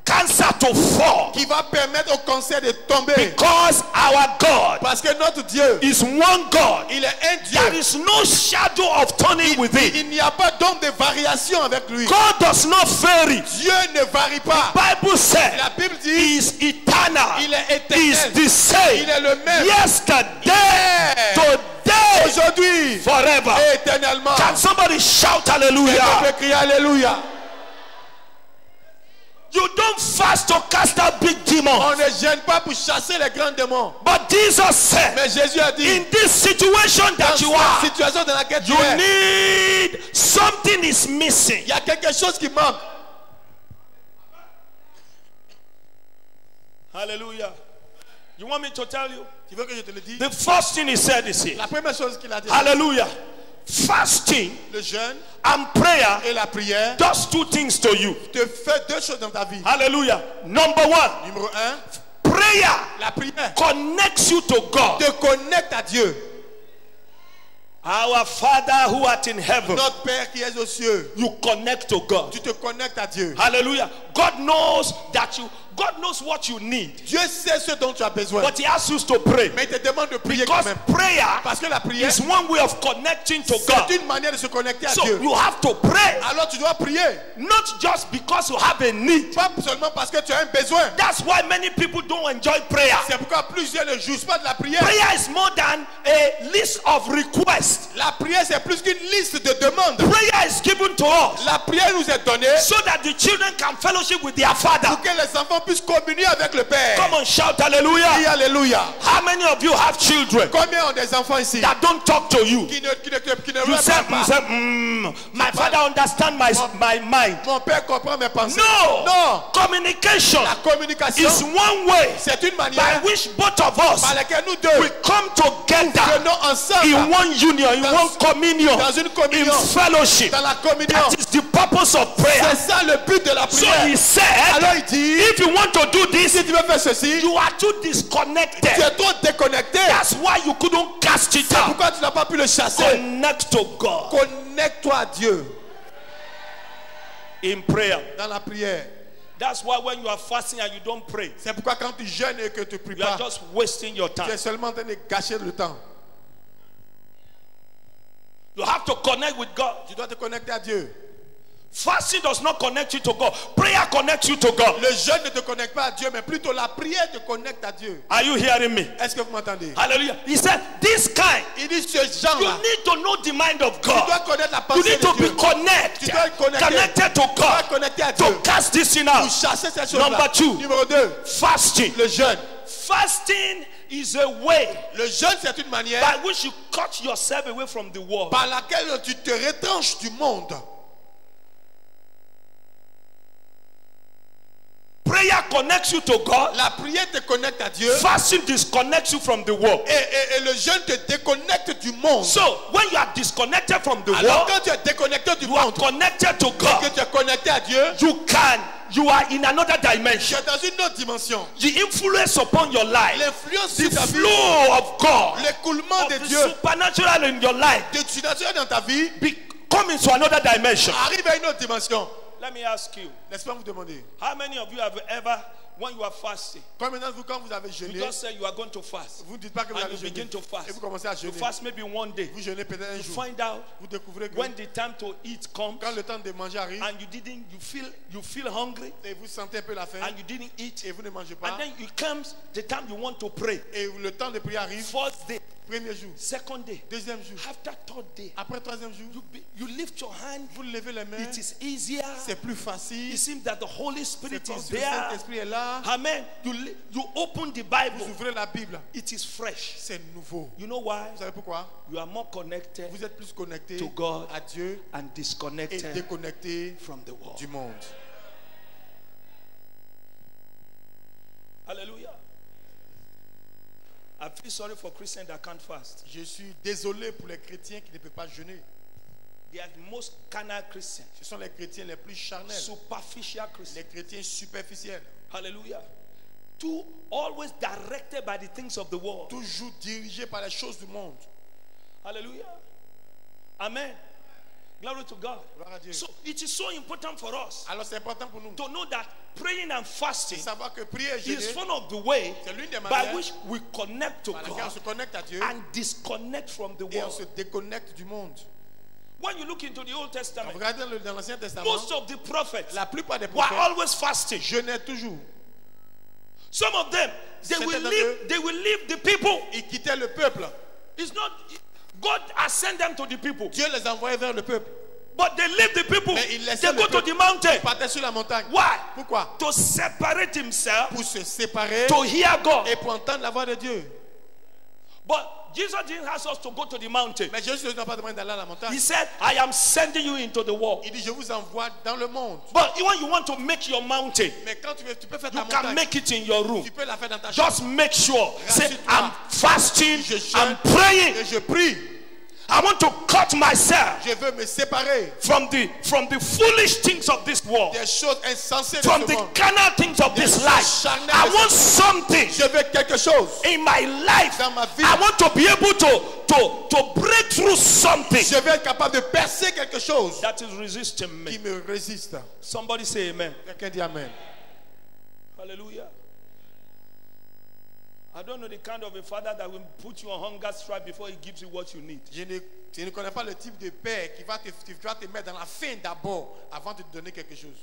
cancer to fall. Qui va permettre au cancer de tomber. Because our God Parce que notre Dieu, is one God. il est un There Dieu. is no shadow of turning with it. Il n'y a pas d'ombre de variation avec lui. God does not vary. Dieu ne varie pas. Bible said La Bible dit, He is eternal. il est He is éternel. the same. Il est le même. Yesterday, Hier, today, aujourd'hui, forever. éternellement. Can somebody shout On hallelujah? peut crier alléluia. You don't fast to cast out big demons. On ne gêne pas pour chasser les grands démons. But Jesus said, Mais Jésus a dit, in this situation dans that you cette are, situation dans laquelle tu you es, need something is missing. il y a quelque chose qui manque. Hallelujah. You want me to tell you? Tu veux que je te le dise? The first thing he said is here. La première chose qu'il a dit, Hallelujah. Fasting le jeûne and prayer et la prière does two things to you. te fait deux choses dans ta vie. Hallelujah. Number one, Numéro un, prayer la prière connects you to God. te connecte à Dieu. Our Father who art in heaven, Notre Père qui est aux cieux, you connect to God. tu te connectes à Dieu. Hallelujah. God knows God knows what you need. Dieu sait ce dont tu as besoin. But he asks you to pray. Mais il te demande de prier quand Because même. prayer Parce que la prière, is one way of connecting to God. c'est une manière de se connecter à So Dieu. you have to pray. Alors tu dois prier. Not just because you have a need. Pas seulement parce que tu as un besoin. That's why many people don't enjoy prayer. C'est pourquoi plusieurs ne jouissent pas de la prière. Prayer is more than a list of requests. La prière, c'est plus qu'une liste de demandes. Prayer is given to us La prière nous est donnée so that the children can fellowship with their father. pour que les enfants puissent communier avec le Père. Come on, shout Dis hallelujah. alléluia. How many of you have children Combien ont des enfants ici that don't talk to you? qui ne You répondent say, pas? my father understands my mind. Mon Père comprend mes pensées. No. Non. Communication La communication, is one way c'est une by manière which both of us par laquelle nous deux we come together venons ensemble in one union, in one communion, dans une in communion, fellowship. dans la communion. That is the purpose of prayer. C'est ça le but de la So prière. he said, Alors il dit, if you want to do this, si tu veux faire ceci, you are too tu disconnected. es trop déconnecté. That's why you couldn't cast it out. Pourquoi tu n'as pas pu le chasser? Connect to God. Connecte-toi à Dieu. In prayer. Dans la prière. That's why when you are fasting and you don't pray, C'est pourquoi quand tu jeûnes et que tu ne pries you are pas, just wasting your tu time. es seulement en train de gâcher le temps. You have to connect with God. Tu dois te connecter à Dieu. Fasting does not connect you to God. Prayer connects you to God. Le jeûne ne te connecte pas à Dieu, mais plutôt la prière te connecte à Dieu. Are you hearing me? Est-ce que vous m'entendez? Hallelujah. He said, this kind, Il dit ce you genre-là. need to know the mind of Tu dois God. connaître la You pensée need to de Dieu. be connected. Tu dois être connecté. Connected to Tu dois God. être connecté à To Dieu. cast this sin Pour out. chasser cette chose-là. Number 2. Numéro 2. Fasting. Le jeûne. Fasting is a way Le jeûne, c'est une manière by which you cut yourself away from the world. par laquelle tu te retranches du monde. Prayer connects you to God. La prière te connecte à Dieu. Fasting disconnects you from the world. Et le jeûne te déconnecte du monde. So when you are disconnected from the Alors world, quand tu es déconnecté du you are monde, connected to que God. tu es connecté à Dieu, You are in another tu dimension. es dans une autre dimension. The influence upon your life, L'influence the sur ta vie, flow of God, l'écoulement de of the Dieu, supernatural in your life, de surnaturel dans ta vie, come into another dimension. arrive à une autre dimension. Let me ask you, N'est-ce pas vous demander? how many of you have ever, when you are fasting, Combien d'entre vous, quand vous avez you jeûné, just say you are going to fast, vous ne dites pas que vous and allez you jeûner, begin to fast. et vous commencez à You jeûner. fast maybe one day. Vous jeûnez peut-être un You jour. find out Vous découvrez que when the time to eat comes, quand le temps de manger arrive, and you feel hungry, et vous sentez un peu la faim, and you didn't eat, et vous ne mangez pas, and then it comes the time you want to pray. et le temps de prière arrive, First day, premier jour, second day, deuxième jour, after third day, après troisième jour, you lift your hand. vous levez les mains, It is easier. c'est plus facile, It seems that the Holy Spirit c'est comme is si le there. Saint-Esprit est là, Amen. You open the vous Bible. ouvrez la Bible, It is fresh. c'est nouveau. You know why? Vous savez pourquoi? You are more connected Vous êtes plus connecté to God à Dieu and et disconnected déconnecté from the world. du monde. Hallelujah. I feel sorry for Christians that can't fast. Je suis désolé pour les chrétiens qui ne peuvent pas jeûner. They are the most carnal Christians, Ce sont les chrétiens les plus charnels, superficial Christians. les chrétiens superficiels, Hallelujah. Always directed by the things of the world. toujours dirigés par les choses du monde. Hallelujah. Amen. Glory to God. Gloire à Dieu. So it is so important for us Alors c'est important pour nous to know that praying and de fasting savoir que prier et is jeûner, one of the ways c'est l'une des by manières which we connect to par laquelle on God se connecte à Dieu and disconnect from the et on world. se déconnecte du monde. When you look into the Old Quand Testament, vous regardez dans l'Ancien Testament, most of the prophets la plupart des were prophètes always fasting. jeûnaient toujours. Some of them, they Certains will d'entre leave. eux, They will leave the people. Ils quittaient le peuple. It's not God has sent them to the people, Dieu les envoyait vers le peuple. but they leave the people. Mais il They laissait go le to peuple. the mountain. Ils partaient sur la montagne. Why? Pourquoi? To separate himself, Pour se séparer to hear God. et pour entendre la voix de Dieu. But Jesus didn't ask us to go to the mountain. Mais Jésus ne nous a pas demandé d'aller à la He montagne. said, I am sending you into the world. Il dit, je vous envoie dans le monde. But when you want to make your mountain, Mais quand tu peux faire ta you can montagne, make it in your room. tu peux la faire dans ta chambre. Just make sure. Say, Rassure-toi. I'm fasting, Je I'm jeûne praying. et je prie. I want to cut myself Je veux me séparer from the foolish things of this world, des choses insensées de from ce the monde. carnal things of this life. charnelles I de want ce something Je veux quelque chose. in my life. Dans ma vie. I want to be able to break through something Je veux être capable de percer quelque chose that is resisting qui me. me résiste. Somebody say amen. Quelqu'un dit Amen. Hallelujah. I don't know the kind of a father that will put you on hunger strike before he gives you what you need. Je ne connais pas le type de père qui va te mettre dans la faim d'abord avant de te donner quelque chose.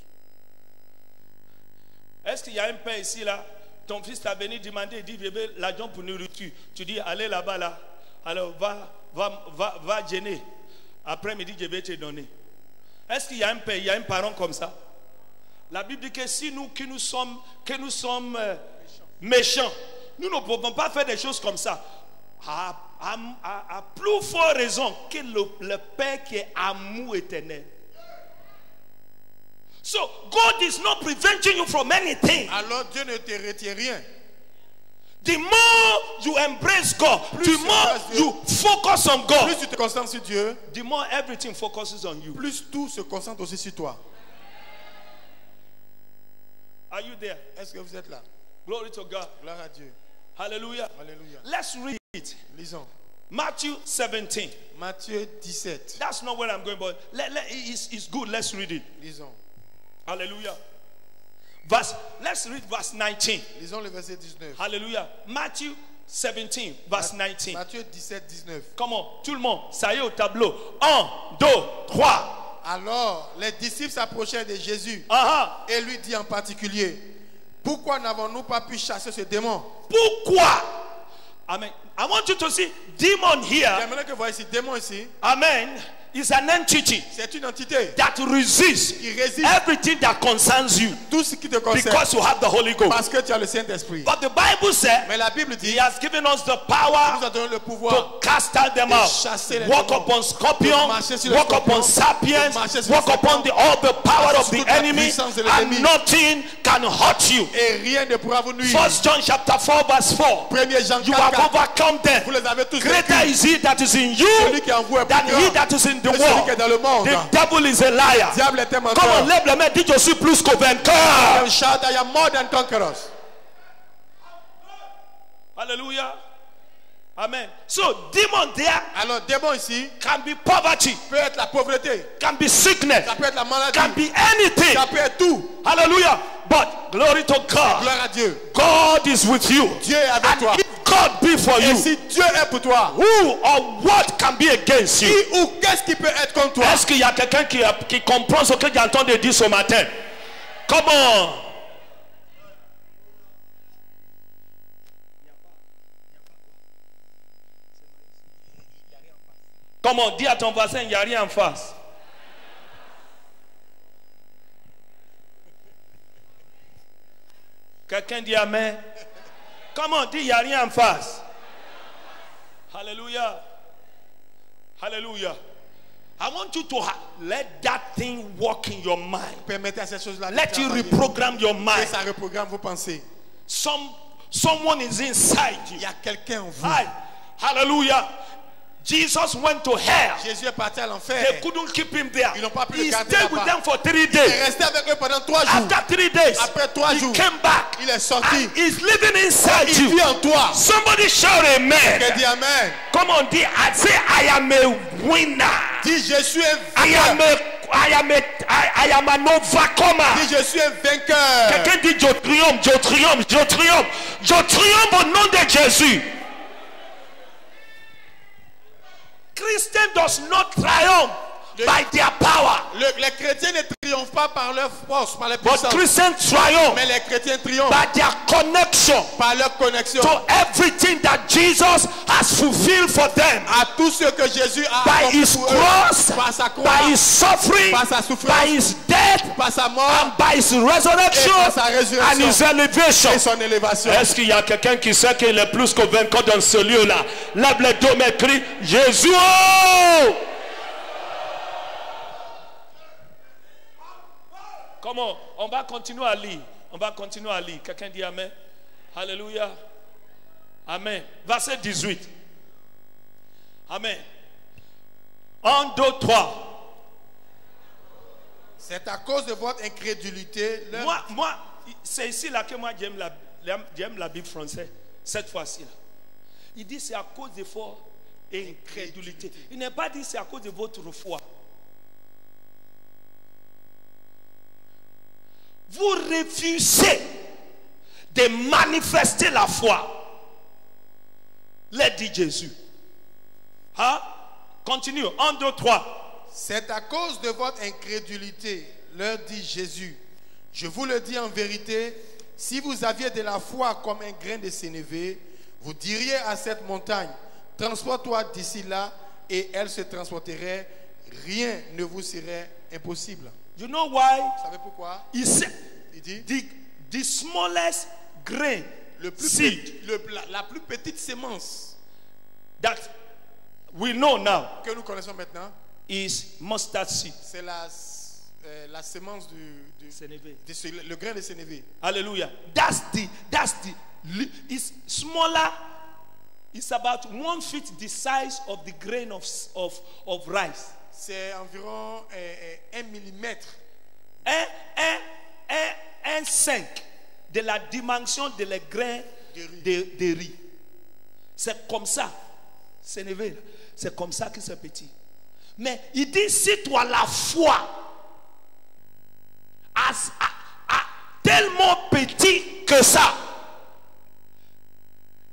Est-ce qu'il y a un père ici là? Ton fils t'a venu demander, il dit bébé, l'argent pour nourriture. Tu dis allez là-bas là. Alors va gêner. Après-midi, je vais te donner. Est-ce qu'il y a un père, il y a un parent comme ça? La Bible dit que si nous qui nous sommes méchants, nous ne pouvons pas faire des choses comme ça. À plus forte raison que le Père qui est amour éternel. So God is not preventing you from anything. Alors Dieu ne te retient rien. The more you embrace God, Plus the tu more embrasses Dieu, you focus on God, Plus tu te concentres sur Dieu, the more everything focuses on you. plus tout se concentre aussi sur toi. Are you there? Est-ce que vous êtes là? Glory to God. Gloire à Dieu. Hallelujah. Alléluia. Let's read it. Lisons. Matthew 17. Matthieu 17. That's not where I'm going, but it's good. Let's read it. Lisons. Hallelujah. Let's read verse 19. Lisons le verset 19. Hallelujah. Matthew 17, verse 19. Matthieu 17, 19. Comment? Tout le monde, ça y est au tableau. 1, 2, 3. Alors, les disciples s'approchèrent de Jésus et lui dit en particulier, pourquoi n'avons-nous pas pu chasser ce démon? Pourquoi? Amen. I want you to see demon here. J'aimerais que vous voyez ici, démon ici. Amen. Is an entity C'est une entité that resists qui résiste everything that concerns you tout ce qui te concerne because you have the Holy Ghost. parce que tu as le Saint-Esprit. But the Bible says Mais la Bible dit, He has given us the il power nous a donné le pouvoir to cast out them de out. chasser les Walk démons, upon scorpions, de marcher sur les walk scorpions, upon serpents, de marcher sur walk les upon serpents, all the power of sur the toute la enemy, puissance de and l'ennemi. nothing can hurt you. et rien ne pourra vous nuire. 1 John chapter 4 verse 4. 1er Jean You have 4, overcome them. vous les avez tous Greater vaincus. is he that is in you Celui qui est en vous est than plus he grand that is in the que celui world. qui est dans le monde. The devil is a liar. Diable est un Comment menteur. lève les mains, dis je suis plus que vainqueur. Shout, I am more than conquerors. Hallelujah. Amen. So demon there Alors, démon ici can be poverty, peut être la pauvreté, can be sickness, ça peut être la maladie, can be anything. ça peut être tout. Hallelujah. But glory to God. Gloire à Dieu. God is with you. Dieu est avec And toi. if God be for Et you, si Dieu est pour toi, who or what can be against qui you? ou qu'est-ce qui peut être contre toi? Est-ce qu'il y a quelqu'un qui comprend ce que j'ai entendu dire ce matin? Comment? Comment? Dis à ton voisin, il n'y a rien en face. Quelqu'un dit amen. Comment? Dis, il n'y a rien en face. Hallelujah. Hallelujah. I want you to let that thing work in your mind. Permettez à cette chose-là de Let you travailler. reprogram your Et mind. ça reprogramme vos pensées. Someone is inside you. Il y a quelqu'un en vous. Hi. Hallelujah. Jesus went to hell. Jésus est parti à l'enfer. They couldn't keep him there. Ils n'ont pas pu le He garder stayed with là-bas. them for 3 Il est days. resté avec eux pendant 3 jours. After 3 days, Après 3 he jours, came back. il est sorti. And he's living inside Il you. vit en toi. Somebody shout amen. Quelqu'un dit amen. Come on, dear. I say I am a winner. Dis je suis un I am vainqueur. I am an overcomer. Dis je suis un vainqueur. Quelqu'un dit je triomphe, je triomphe, je triomphe. Je triomphe au nom de Jésus. Christian does not triumph by their power. Les chrétiens ne triomphent pas par leur force, par leur But puissance. Christians triumph Mais les chrétiens triomphent by their connection par leur connexion to everything that Jesus has fulfilled for them. à tout ce que Jésus a By accompli his pour eux. cross, Par sa croix, by his suffering, par sa souffrance, by his death, par sa mort and by his resurrection et par sa résurrection and his elevation. et son élévation. Est-ce qu'il y a quelqu'un qui sait qu'il est plus que vainqueur dans ce lieu-là? Lève les deux mains, crie Jésus! Oh! Comment? On va continuer à lire. On va continuer à lire. Quelqu'un dit amen. Alléluia. Amen. Verset 18. Amen. 1, 2, 3. C'est à cause de votre incrédulité. Moi, c'est ici là que moi j'aime la Bible française. Cette fois-ci là. Il dit c'est à cause de votre incrédulité. Il n'est pas dit c'est à cause de votre foi. Vous refusez de manifester la foi. Let dit Jésus. Hein? Continue. 1, 2, 3. C'est à cause de votre incrédulité, leur dit Jésus. Je vous le dis en vérité, si vous aviez de la foi comme un grain de sénévé, vous diriez à cette montagne, transporte-toi d'ici là, et elle se transporterait. Rien ne vous serait impossible. You know why? Vous savez pourquoi? Il dit the smallest grain, le plus seed la plus petite sémence that we know now que nous connaissons maintenant, is mustard seed. c'est la sémence le grain de sénévé. Hallelujah. It's smaller. It's about 1/5 the size of the grain of rice. C'est environ 1 millimètre. Un 5 de la dimension de les grains de riz. C'est comme ça C'est comme ça que c'est petit. Mais il dit, si tu as la foi tellement petit que ça,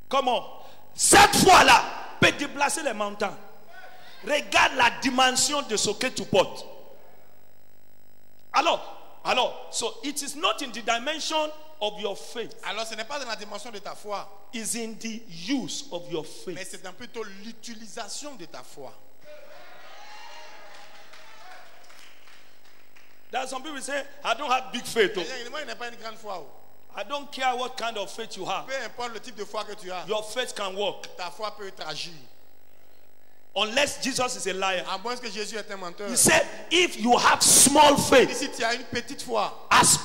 comment? Cette foi-là peut déplacer les montagnes. Regarde la dimension de ce que tu portes. Alors, so it is not in the dimension of your faith. Alors ce n'est pas dans la dimension de ta foi. It's in the use of your faith. Mais c'est plutôt l'utilisation de ta foi. There are some people say, I don't have big faith. Moi, il n'a pas une grande foi. I don't care what kind of faith you have. Peu importe le type de foi que tu as. Your faith can work. Ta foi peut agir. Unless Jesus is a liar. À moins que Jésus est un menteur. He said, if you have small faith, si tu as une petite foi, as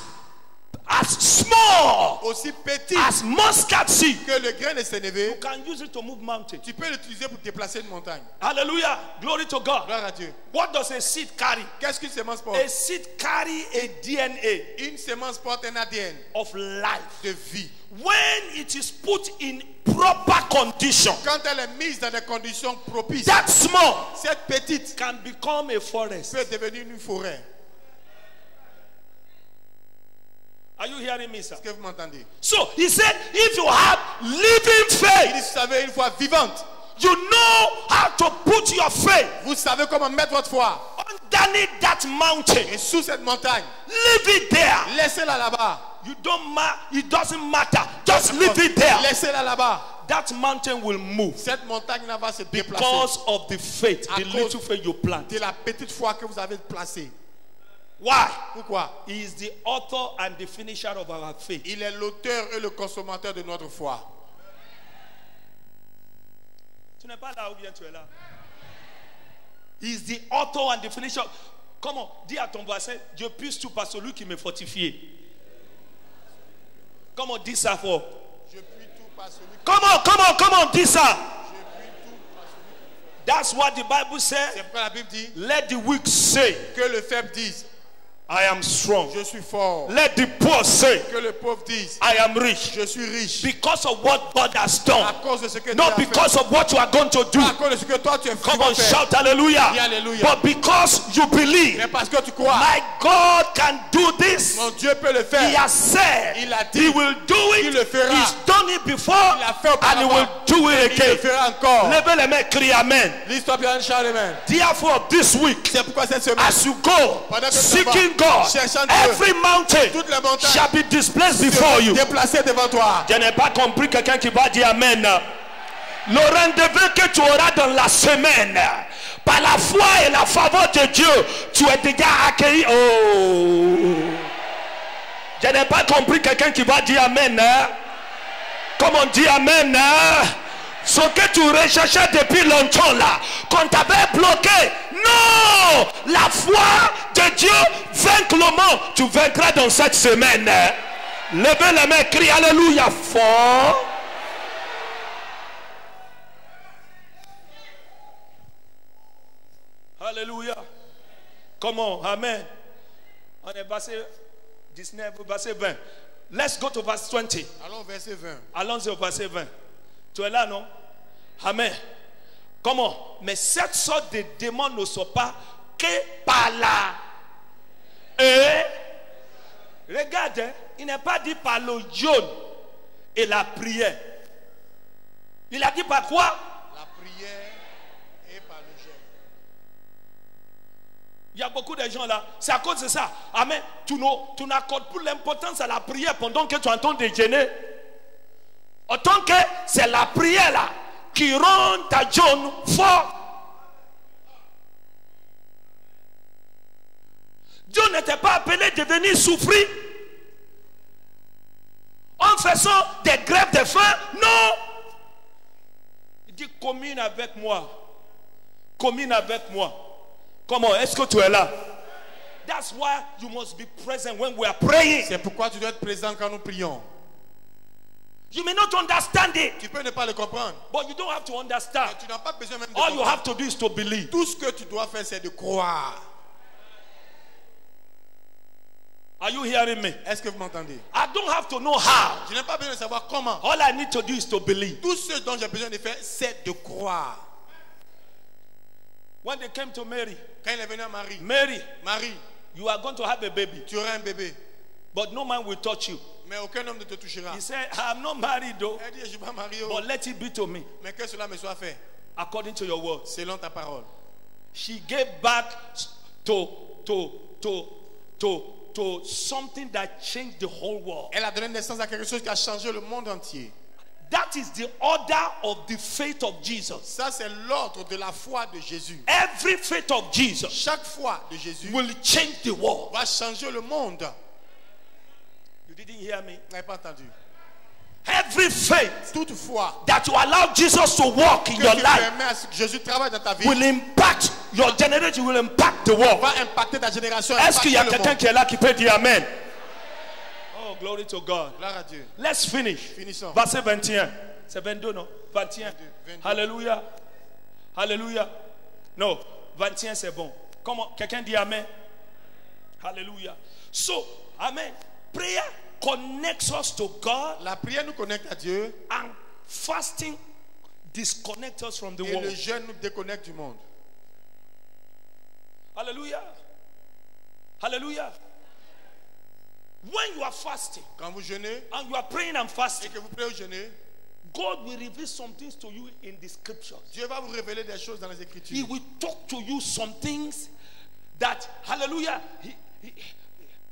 small, aussi petit as mustard seed, que le grain de sénévé, you can use it to move mountains. Tu peux l'utiliser pour déplacer une montagne. Hallelujah, glory to God. Gloire à Dieu. What does a seed carry? Qu'est-ce qu'une sémence porte? A seed carry a DNA. Une sémence porte un ADN of life, de vie. When it is put in proper condition, quand elle est mise dans des conditions propices, that small, cette petite, can become a forest. Peut devenir une forêt. Are you hearing me, sir? Est-ce que vous m'entendez? So he said, if you have living faith, il dit, vous savez, une foi vivante, you know how to put your faith. Vous savez comment mettre votre foi underneath that mountain. Et sous cette montagne. Leave it there. Laissez-la là-bas. It doesn't matter. Just leave it there. Laissez-la là-bas. That mountain will move. Cette montagne va se déplacer. Because of the faith, the little faith you plant. De la petite foi que vous avez placée. Why? Pourquoi? He is the author and the finisher of our faith. Il est l'auteur et le consommateur de notre foi. Tu n'es pas là ou bien tu es là? He is the author and the finisher. Comment? Dis à ton voisin, Dieu puisse tout par celui qui me fortifie. Comment dis ça fort? Je puis tout par celui qui... Comment dis ça? Je puis tout par celui qui... That's what the Bible says. C'est pourquoi la Bible dit, let the weak say, que le faible dise, I am strong. Je suis fort. Let the poor say, que le pauvre dise, I am rich. Je suis riche. Because of what God has done. À cause de ce que Not because of what you are going to do. À cause de ce que toi tu es. Come on, shout hallelujah. Hallelujah. But because you believe, mais parce que tu crois, my God can do this. Mon Dieu peut le faire. He has said, il a dit, he will do it. Il le fera. He's done it before, il l'a fait and he will do it again. Il le fera encore. Levez les mains, criez amen. L'histoire bien chante amen. Therefore, this week, c'est pourquoi cette semaine, as you go seeking God, every mountain shall be displaced before you. Déplacé devant toi. Je n'ai pas compris quelqu'un qui va dire amen. Le rendez-vous que tu auras dans la semaine, par la foi et la faveur de Dieu, tu es déjà accueilli. Oh, je n'ai pas compris quelqu'un qui va dire amen. Comme on dit amen. Ce que tu recherchais depuis longtemps là, qu'on t'avait bloqué. Non! La foi de Dieu vaincre le monde. Tu vaincras dans cette semaine. Levez les mains, crie alléluia fort. Alléluia. Comment? Amen. On est passé 19, verset 20. Let's go to verse 20. Allons au verset 20. Allons au verset 20. Tu es là, non? Amen. Comment? Mais cette sorte de démons ne sont pas que par là. Et regarde, il n'est pas dit par le jaune et la prière. Il a dit par quoi? La prière et par le jeûne. Il y a beaucoup de gens là, c'est à cause de ça. Amen. Tu n'accordes plus l'importance à la prière pendant que tu es en train de jeûner. Autant que c'est la prière là qui rend ta jeûne fort. Dieu n'était pas appelé de venir souffrir en faisant des grèves de faim. Non. Il dit commune avec moi. Commune avec moi. Comment? Est-ce que tu es là? That's why you must be present when we are praying. C'est pourquoi tu dois être présent quand nous prions. You may not understand it. Tu peux ne pas le comprendre. But you don't have to understand. Mais tu n'as pas besoin même de All comprendre. you have to do is to believe. Tout ce que tu dois faire, c'est de croire. Are you hearing me? Est-ce que vous m'entendez? I don't have to know how. Je n'ai pas besoin de savoir comment. All I need to do is to believe. Tout ce dont j'ai besoin de faire, c'est de croire. When they came to Mary, Quand il est venu à Marie, Mary, Marie, you are going to have a baby, tu auras un bébé, but no man will touch you. mais aucun homme ne te touchera. He said, I am not married though, Elle dit, je ne suis pas mariée, but let it be to me mais que cela me soit fait, according to your word. selon ta parole. She gave birth to something that changed the whole world. Elle a donné naissance à quelque chose qui a changé le monde entier. That is the order of the faith of Jesus. Ça, c'est l'ordre de la foi de Jésus. Every faith of Jesus Chaque foi de Jésus will change the world. va changer le monde. You didn't hear me? Vous n'avez pas entendu? Every faith Toute foi that you allow Jesus to walk in que your tu life permets à ce que Jésus travaille dans ta vie will impact your generation, will impact the world. va impacter ta génération. Est-ce qu'il y a impacter le quelqu'un monde. qui est là qui peut dire Amen? Oh, glory to God. Gloire à Dieu. Let's finish. Finissons. Verset 21. C'est 22, non? 21. 22. Alléluia. Alléluia. Non, 21 c'est bon. Comment? Quelqu'un dit Amen? Alléluia. So, Amen. Prayer connects us to God, La prière nous connecte à Dieu and fasting disconnects us from the et le world. jeûne nous déconnecte du monde. Hallelujah. Hallelujah. When you are fasting Quand vous jeûnez and you are praying and et fasting, que vous priez au jeûner, God will reveal some things to you in the scriptures. Dieu va vous révéler des choses dans les He Écritures. will talk to you some things that, hallelujah,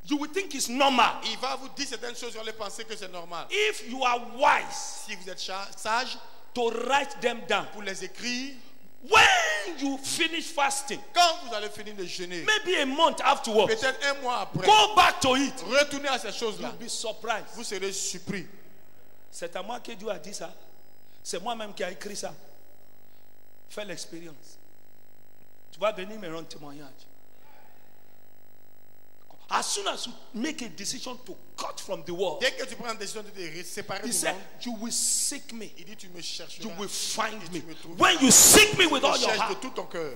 you will think is normal. Il va vous dire certaines choses, vous allez penser que c'est normal. If you are wise Si vous êtes sage to write them down, pour les écrire, when you finish fasting, quand vous allez finir de jeûner, maybe a month afterwards, peut-être un mois après, go back to it. retournez à ces choses-là. You'll be surprised. Vous serez surpris. C'est à moi que Dieu a dit ça. C'est moi-même qui a écrit ça. Fais l'expérience. Tu vas venir me rendre témoignage. As soon as you make a decision to cut from the world, Dès que tu prends la décision de te séparer he du said, monde, you will seek me. il dit tu me chercheras. You will find et me. tu me trouveras. When you seek me Tu with me all your cherches de heart. tout ton cœur.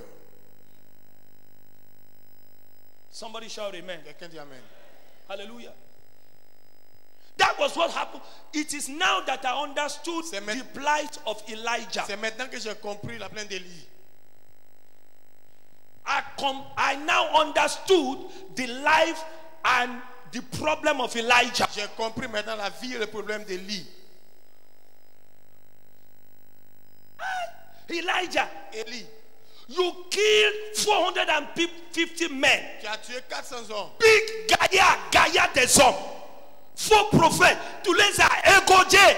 Somebody shout amen. Quelqu'un dit Amen. Hallelujah. That was what happened. It is now that I understood C'est the plight of Elijah. C'est maintenant que j'ai compris la plainte d'Élie. I now understood the life and the problem of Elijah. J'ai compris maintenant la vie et le problème d'Élie. Elijah, Élie, you killed 450 men. tu as tué 400 hommes. Big Gaïa des hommes. Faux prophètes. Tu les as égorgés.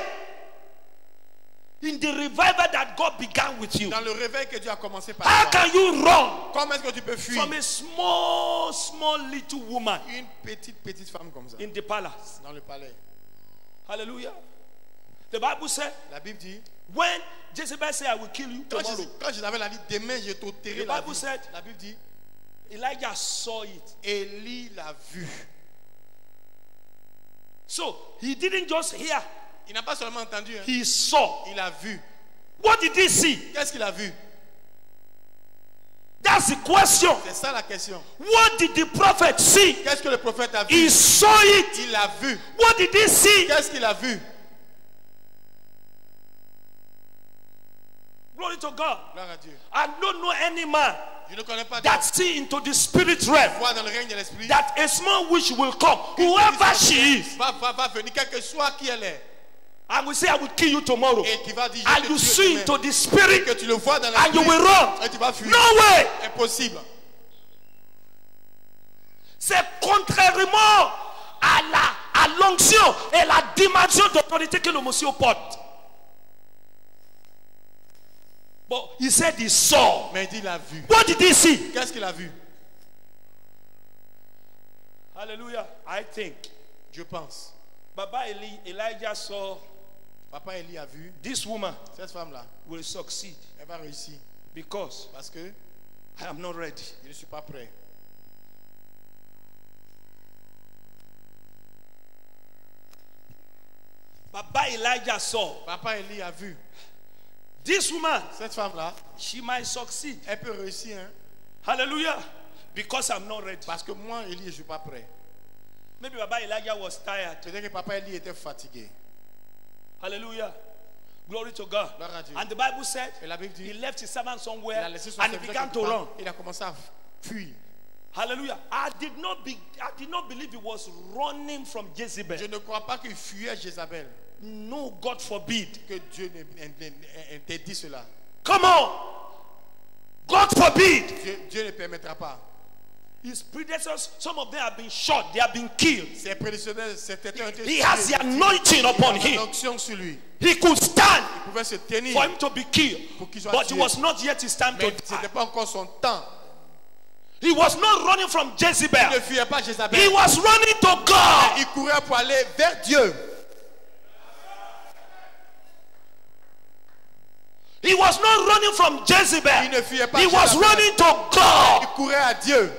In the revival that God began with you. Dans le réveil que Dieu a commencé par How toi. can you run Comment est-ce que tu peux fuir from a small little woman une petite femme comme ça in the palace? dans le palais? Hallelujah. The Bible said, La Bible dit, when Jezebel said, I will kill you quand tomorrow, je l'avais la dit, demain je t'ôterai The la Bible vie. said- La Bible dit, Elijah saw it. Élie l'a vu. So he didn't just hear, Il n'a pas seulement entendu, hein. he saw. Il a vu. What did he see? Qu'est-ce qu'il a vu? That's the question. C'est ça la question. What did the prophet see? Qu'est-ce que le prophète a vu? He saw it. Il l'a vu. What did he see? Qu'est-ce qu'il a vu? Glory to God. Gloire à Dieu. I don't know any man Je ne connais pas that d'homme see into the spirit realm qui voit dans le règne de l'esprit. that a small witch will come, whoever she is, Va venir, quel que soit qui elle est. and will say, I will kill you tomorrow. Et qui va dire, je And te you tue see demain. into the spirit Que tu le vois dans and you will l'esprit. run. Et tu vas fuir. No way. Impossible. C'est contrairement à l'onction et la dimension d'autorité que le monsieur porte. But he said he saw. Mais il dit, il a vu. What did he see? Qu'est-ce qu'il a vu? Hallelujah. I think Je pense. Baba Elijah saw Papa Élie a vu. this woman Cette femme-là, will succeed elle va réussir. because Parce que I am not ready. je ne suis pas prêt. Baba Elijah saw Papa Élie a vu. this woman. Cette femme-là, She might succeed. elle peut réussir. Hein? Hallelujah. Because I'm not ready. Parce que moi, Élie, je ne suis pas prêt. Maybe Baba Elijah was tired. Peut-être que Papa Élie était fatigué. Hallelujah. Glory to God. Gloire à Dieu. And the Bible said Et la Bible dit, he left his servant il somewhere a laissé son and he serviteur began quelque to part. run. Il a commencé à fuir. Hallelujah. I did not believe he was running from Jezebel. Je ne crois pas qu'il fuyait Jézabel. No, God forbid. Que Dieu interdit cela. Come on. God forbid. Dieu ne permettra pas. His predecessors, some of them have been shot, they have been killed. Ses prédécesseurs, certains ont été He has the anointing upon Il a him. l'onction sur lui. He could stand Il pouvait se tenir. for him to be killed, Pour qu'il soit but it tué. was not yet his time Mais to ce n'était die. pas encore son temps. He was not running from Il ne Jezebel. fuyait pas Jézabel. He was running to God. Il courait pour aller vers Dieu. He was not running from Il Jezebel. ne fuyait pas He was Jézabel. running to Il God. courait à Dieu.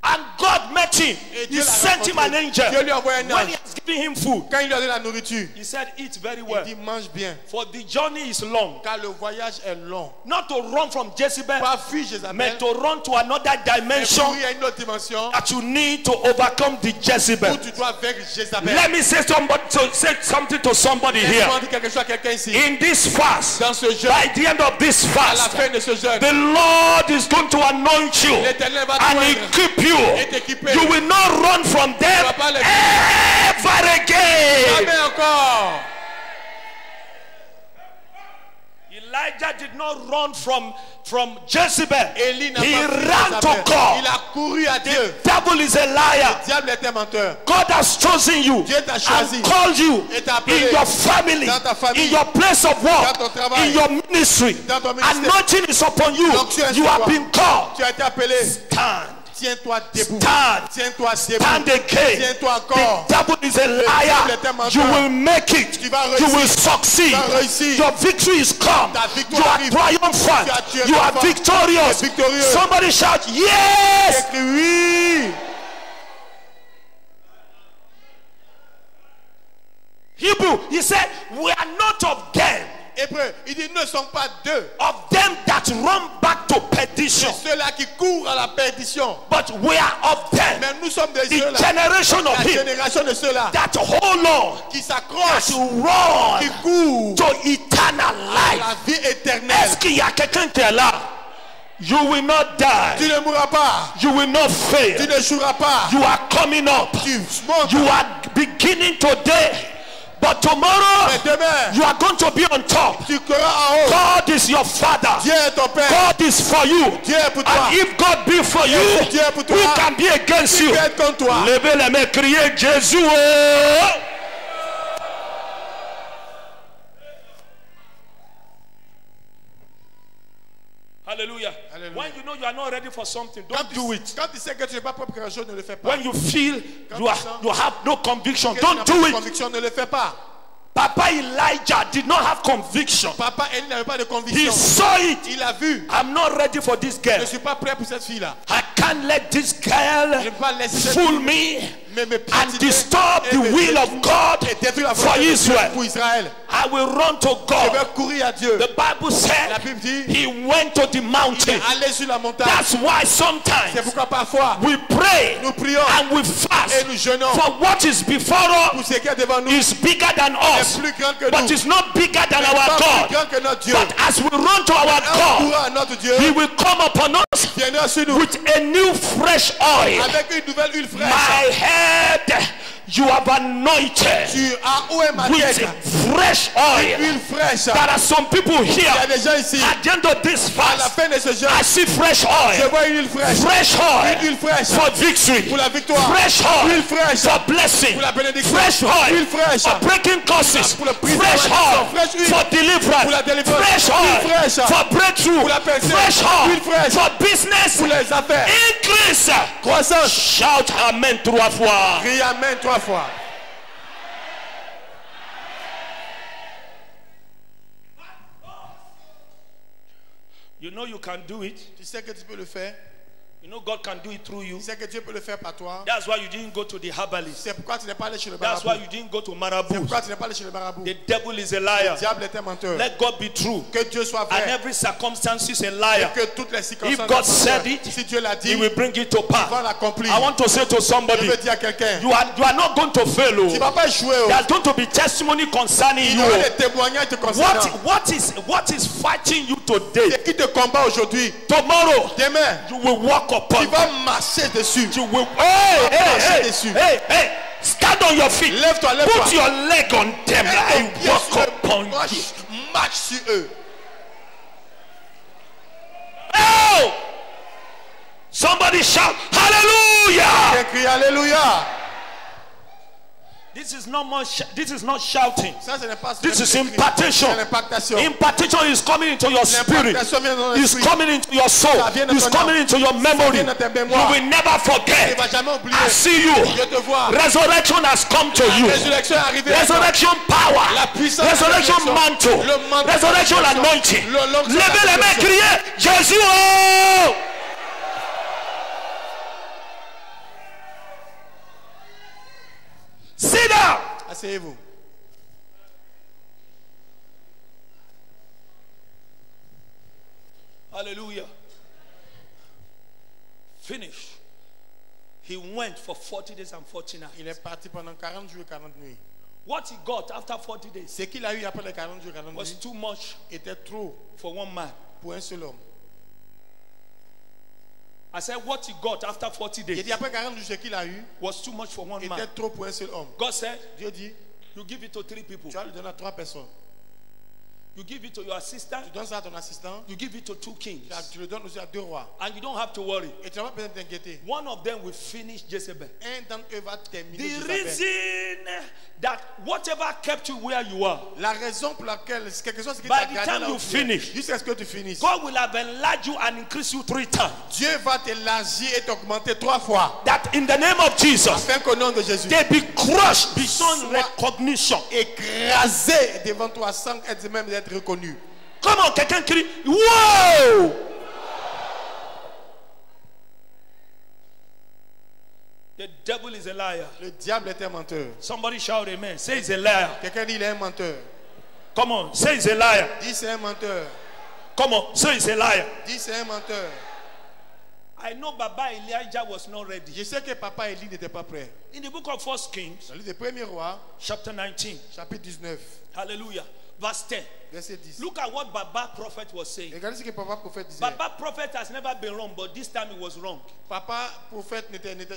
And God met him. Et He Dieu l'a sent him an rencontré. angel. Dieu lui a envoyé un When ange. he has given him food, Quand il lui a donné la nourriture, he said, eat very il well. dit mange bien. For the journey is long. Car le voyage est long. Not to run from Jezebel, Pas fuir but Jézabel, to run to another mais dimension courir à une autre dimension that you need to overcome the Jezebel. où tu dois vaincre Jézabel. Let me say something to somebody here. Laisse-moi dire quelque chose à quelqu'un ici. In this fast, Dans ce jeûne, by the end of this à la fast, fin de ce jeûne, the Lord is going to anoint you l'Éternel va and t'oindre equip you. et t'équiper. You will not run from them vas pas les- ever again. Jamais encore. Elijah did not run from Jezebel. Élie n'a He pas fui ran to Jézabel. God. Il a couru à Dieu. Devil is a liar. Le diable était menteur. God has chosen you Dieu t'a choisi. and called you Et t'a appelé. in your family, Dans ta famille. in your place of work, Dans ton travail. in your ministry. Dans ton ministère. Anointing is upon you. L'onction est You sur have toi. been called. Tu as été appelé. Stand. Tiens-toi debout. Stand. Tiens-toi debout. Stand again. Tiens-toi encore. The devil is a liar. diable est menteur. You will make it. Tu vas You réussir. will succeed. Tu vas réussir. Your victory is come. Ta You victoire are arrive. triumphant. Tu es You are triomphant. victorious. Tu es victorieux. Somebody shout, yes! Écris oui. Hebrew, he said, we are not of them. Hébreu, il dit ne sont pas deux. Of them that run back to perdition. C'est ceux-là qui courent à la perdition. But we are of them. Mais nous sommes de The ceux-là. generation of La him génération de ceux-là that hold on, qui that s'accrochent, run qui courent to eternal à life. la vie Est-ce éternelle. qu'il y a quelqu'un qui est là? You will not Tu die. ne mourras pas. You will not Tu fail. n'échoueras pas. You are coming up. Tu montes. You are beginning today. But tomorrow, Mais demain, you are going to be on top. tu courras en haut. God is your father. Dieu est ton Père. God is for you. Dieu est pour toi. And if God be for you, Dieu est pour toi. who can be against Qui you? peut être contre toi? Levez les mains, criez Jésus. Oh! Hallelujah. Hallelujah. When you know you are not ready for something, Quand don't do it. Quand tu sais que tu n'es pas propre à quelque chose, ne le fais pas. When you feel you have no conviction, Que tu n'as don't pas do de it. conviction, ne le fais pas. Papa Elijah did not have conviction. Papa Élie n'avait pas de He conviction. saw it. Il a vu. I'm not ready for this Je girl. ne suis pas prêt pour cette fille-là. I can't let this Je girl ne peux pas laisser cette fool fille me me and piétiner disturb et the me will of God et détruire la for volonté de Dieu Israel. pour Israël. I will run to Je God. vais courir à Dieu. The Bible La said Bible dit, he went to the il mountain. est allé sur la montagne. That's why C'est sometimes pourquoi parfois, we pray nous prions and we et fast nous jeûnons for what is before pour us ce qui est devant nous. is bigger than est us, plus grand que but nous. it's not bigger than Mais our pas plus God. grand que notre Dieu. But as we run to our En God, courant à notre Dieu, he will come upon us viendra sur nous with a new fresh oil. avec une nouvelle huile fraîche. My head, you have anointed Tu as où est ma with tête? fresh Une oil. huile fraîche. There are some people Il y a here des gens ici. at the end of this À la fast. fin de ce jeûne, I see fresh je oil. vois une huile fraîche. Fresh Une huile oil fraîche for victory. pour la victoire. Fresh Huile oil fraîche for blessing. pour la bénédiction. Fresh oil Huile fraîche for breaking curses. pour le brise de Fresh malédiction. oil Fresh huile for deliverance. pour la délivrance. Fresh Huile oil fraîche for breakthrough. pour la percée. Fresh oil Huile fraîche for business. pour les affaires. Increase. Croissance. Shout amen 3 fois. Crie amen 3 fois. You know you can do it. Tu sais que tu peux le faire. You know God can do it through you. C'est que Dieu peut le faire par toi. That's why you didn't go to the herbalist. C'est pourquoi tu n'es pas allé chez le That's marabout. why you didn't go to C'est marabout. pourquoi tu n'es pas allé chez le marabout. The devil is a liar. Le diable est un menteur. Let God be true. Que Dieu soit vrai. And every circumstance is a liar. Et que toutes les circonstances. If God said it, si Dieu l'a dit, He will bring it to il va pass. l'accomplir. I want to say to Je somebody, veux dire à quelqu'un, you are not going to fail. tu ne vas pas échouer. There's going to be testimony concerning Il y you. aura des témoignages te concernant. What is fighting you today? C'est qui te combat aujourd'hui. Tomorrow, Demain, you will walk tu upon. vas marcher dessus. You will. Hey, stand on your feet. Lève-toi, lève-toi. Put your leg on them. I walk upon you. Marche sur eux. Oh! Somebody shout hallelujah. Et crie alléluia. This is not shouting. Ça, ce n'est pas This is impartation. C'est l'impactation. Impartation is coming into your spirit. It's coming into your soul. It's coming into your memory. You will never forget. I see you. Resurrection has come to you. Resurrection power. Resurrection mantle. Resurrection anointing. Levez les mains, criez Jésus. Oh! Sit down. Asseyez-vous. Hallelujah. Finish. He went for 40 days and 40 nights. Il est parti pendant 40 jours et 40 nuits. What he got after 40 days Ce qu'il a eu après les 40 jours et 40 was nuits too much était trop for one man. pour un seul homme. I said what he got after 40 Il days dit après 40 jours, ce qu'il a eu was too much for one était man. trop pour un seul homme. God said, Dieu dit, you give it to 3 people. tu vas le donner à 3 personnes. You give it to your assistant. Tu donnes ça à ton assistant. You give it to 2 kings. Tu le donnes aussi à 2 rois. And you don't have to worry. Et tu n'as pas besoin de t'inquiéter. One of them will finish Jezebel. Un d'entre eux va terminer The Jézabel. reason that whatever kept you where you are, La raison pour laquelle c'est quelque chose qui by t'a the gardé time là you où tu es, finish, jusqu'à ce que tu finisses, God will have enlarged you and increased you 3 times. Dieu va t'élargir et t'augmenter 3 fois. That in the name of Jesus, Afin qu'au nom de Jésus, they be crushed beyond recognition. écrasé devant toi sans être même d'être reconnu. Comment quelqu'un crie, wow! The devil is a liar. Le diable est un menteur. Somebody shout amen. Say he's a liar. Quelqu'un dit il est un menteur. Come on, say he's a liar. Dis c'est un menteur. Come on, say he's a liar. Dis c'est un menteur. I know Baba Elijah was not ready. Je sais que papa Élie n'était pas prêt. In the book of 1 Kings, Dans le livre des 1er rois, chapter 19, chapitre 19, hallelujah, verse 10. verset 10. Look at what Baba prophet was saying. Regardez ce que papa prophète disait. Baba prophet has never been wrong, but this time it was wrong. Papa prophète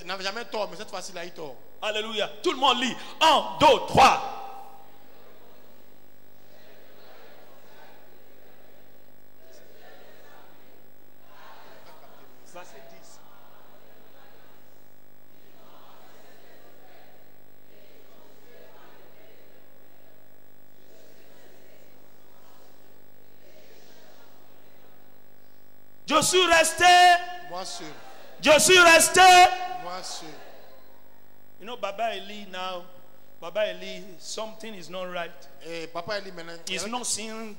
n'avait jamais tort, mais cette fois-ci il a eu tort. Alléluia. Tout le monde lit. 1, 2, 3. Verset 10. Je suis resté. Moi seul. Je suis resté. Moi seul. You know, Baba Eli now, Baba Eli, something is not right. Et papa Élie maintenant, He's not seeing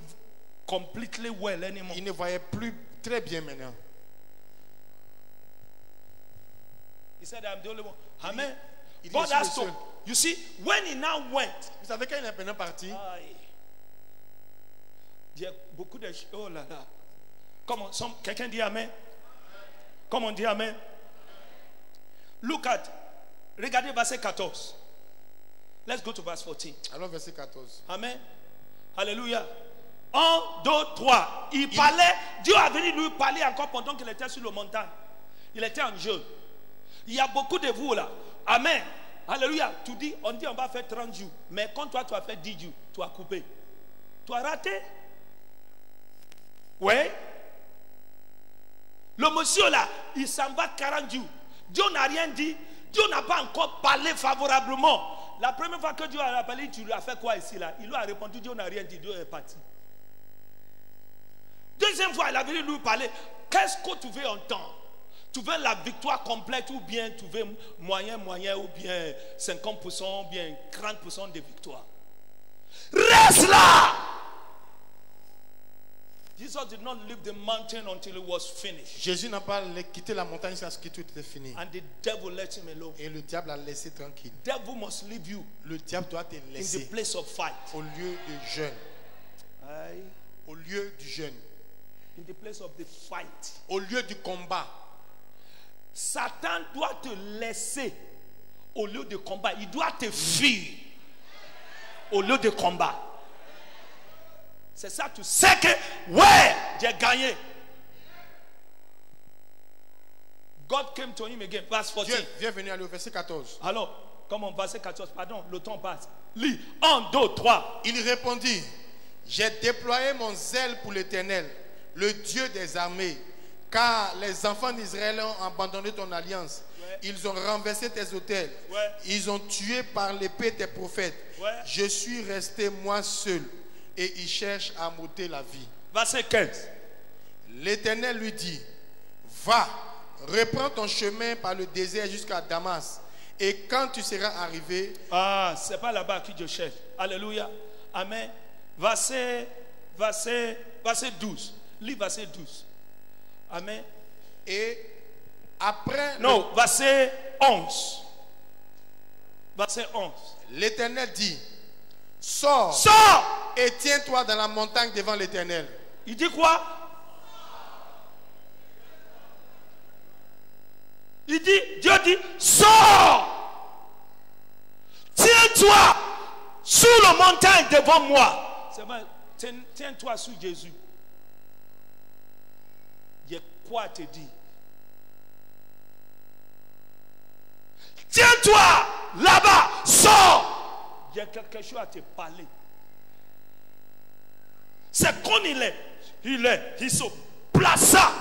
completely well anymore. il ne voyait plus très bien maintenant. He said, I'm the only one. Amen. Il dit, God je suis has le to. seul. You see, when he now went, Vous savez quand il est maintenant parti, il y a beaucoup de. Oh là là. Comment quelqu'un dit Amen? Comment on dit Amen? Look at. Regardez verset 14. Let's go to verse 14. alors verset 14. Amen. Alléluia. 1, 2, 3. Il parlait. Dieu a venu lui parler encore pendant qu'il était sur la montagne. Il était en jeûne. Il y a beaucoup de vous là. Amen. Alléluia. On dit on va faire 30 jours. Mais quand toi tu as fait 10 jours, tu as coupé. Tu as raté. Oui. Le monsieur là, il s'en va 40 jours. Dieu n'a rien dit. Dieu n'a pas encore parlé favorablement. La première fois que Dieu a parlé, tu lui as fait quoi ici là? Il lui a répondu, Dieu n'a rien dit, Dieu est parti. Deuxième fois, il a venu lui parler. Qu'est-ce que tu veux entendre? Tu veux la victoire complète ou bien tu veux moyen ou bien 50% ou bien 30% de victoire? Reste là! Jesus did not leave the mountain until it was finished. Jésus n'a pas quitté la montagne jusqu'à ce que tout était fini. And the devil let him alone. Et le diable l'a laissé tranquille. Devil must leave you Le diable doit te in the laisser place of fight. au lieu du jeûne. Aye. Au lieu du jeûne. In the place of the fight. Au lieu du combat. Satan doit te laisser au lieu de combat. Il doit te fuir au lieu de combat. C'est ça, tu sais que, ouais, j'ai gagné. God came to him again, verse 14. Dieu vient venir aller au verset 14. Alors, comment verset 14, pardon, le temps passe. Lis, 1, 2, 3. Il répondit, j'ai déployé mon zèle pour l'Éternel, le Dieu des armées, car les enfants d'Israël ont abandonné ton alliance. Ouais. Ils ont renversé tes autels. Ouais. Ils ont tué par l'épée tes prophètes. Ouais. Je suis resté moi seul et ils cherchent à m'ôter la vie. Verset 15. L'Éternel lui dit, va, reprends ton chemin par le désert jusqu'à Damas. Et quand tu seras arrivé... Ah, c'est pas là-bas que je cherche. Alléluia. Amen. Verset 12. Lis verset 12. Amen. Et après... Non, verset 11. Verset 11. L'Éternel dit, sors, Sors! et tiens-toi dans la montagne devant l'Éternel. Il dit quoi? Il dit, Dieu dit, sors! Tiens-toi sur la montagne devant moi. C'est vrai, tiens-toi sur Jésus. Il y a quoi à te dire? Tiens-toi là-bas, sors! Il y a quelque chose à te parler. C'est quand il se plaça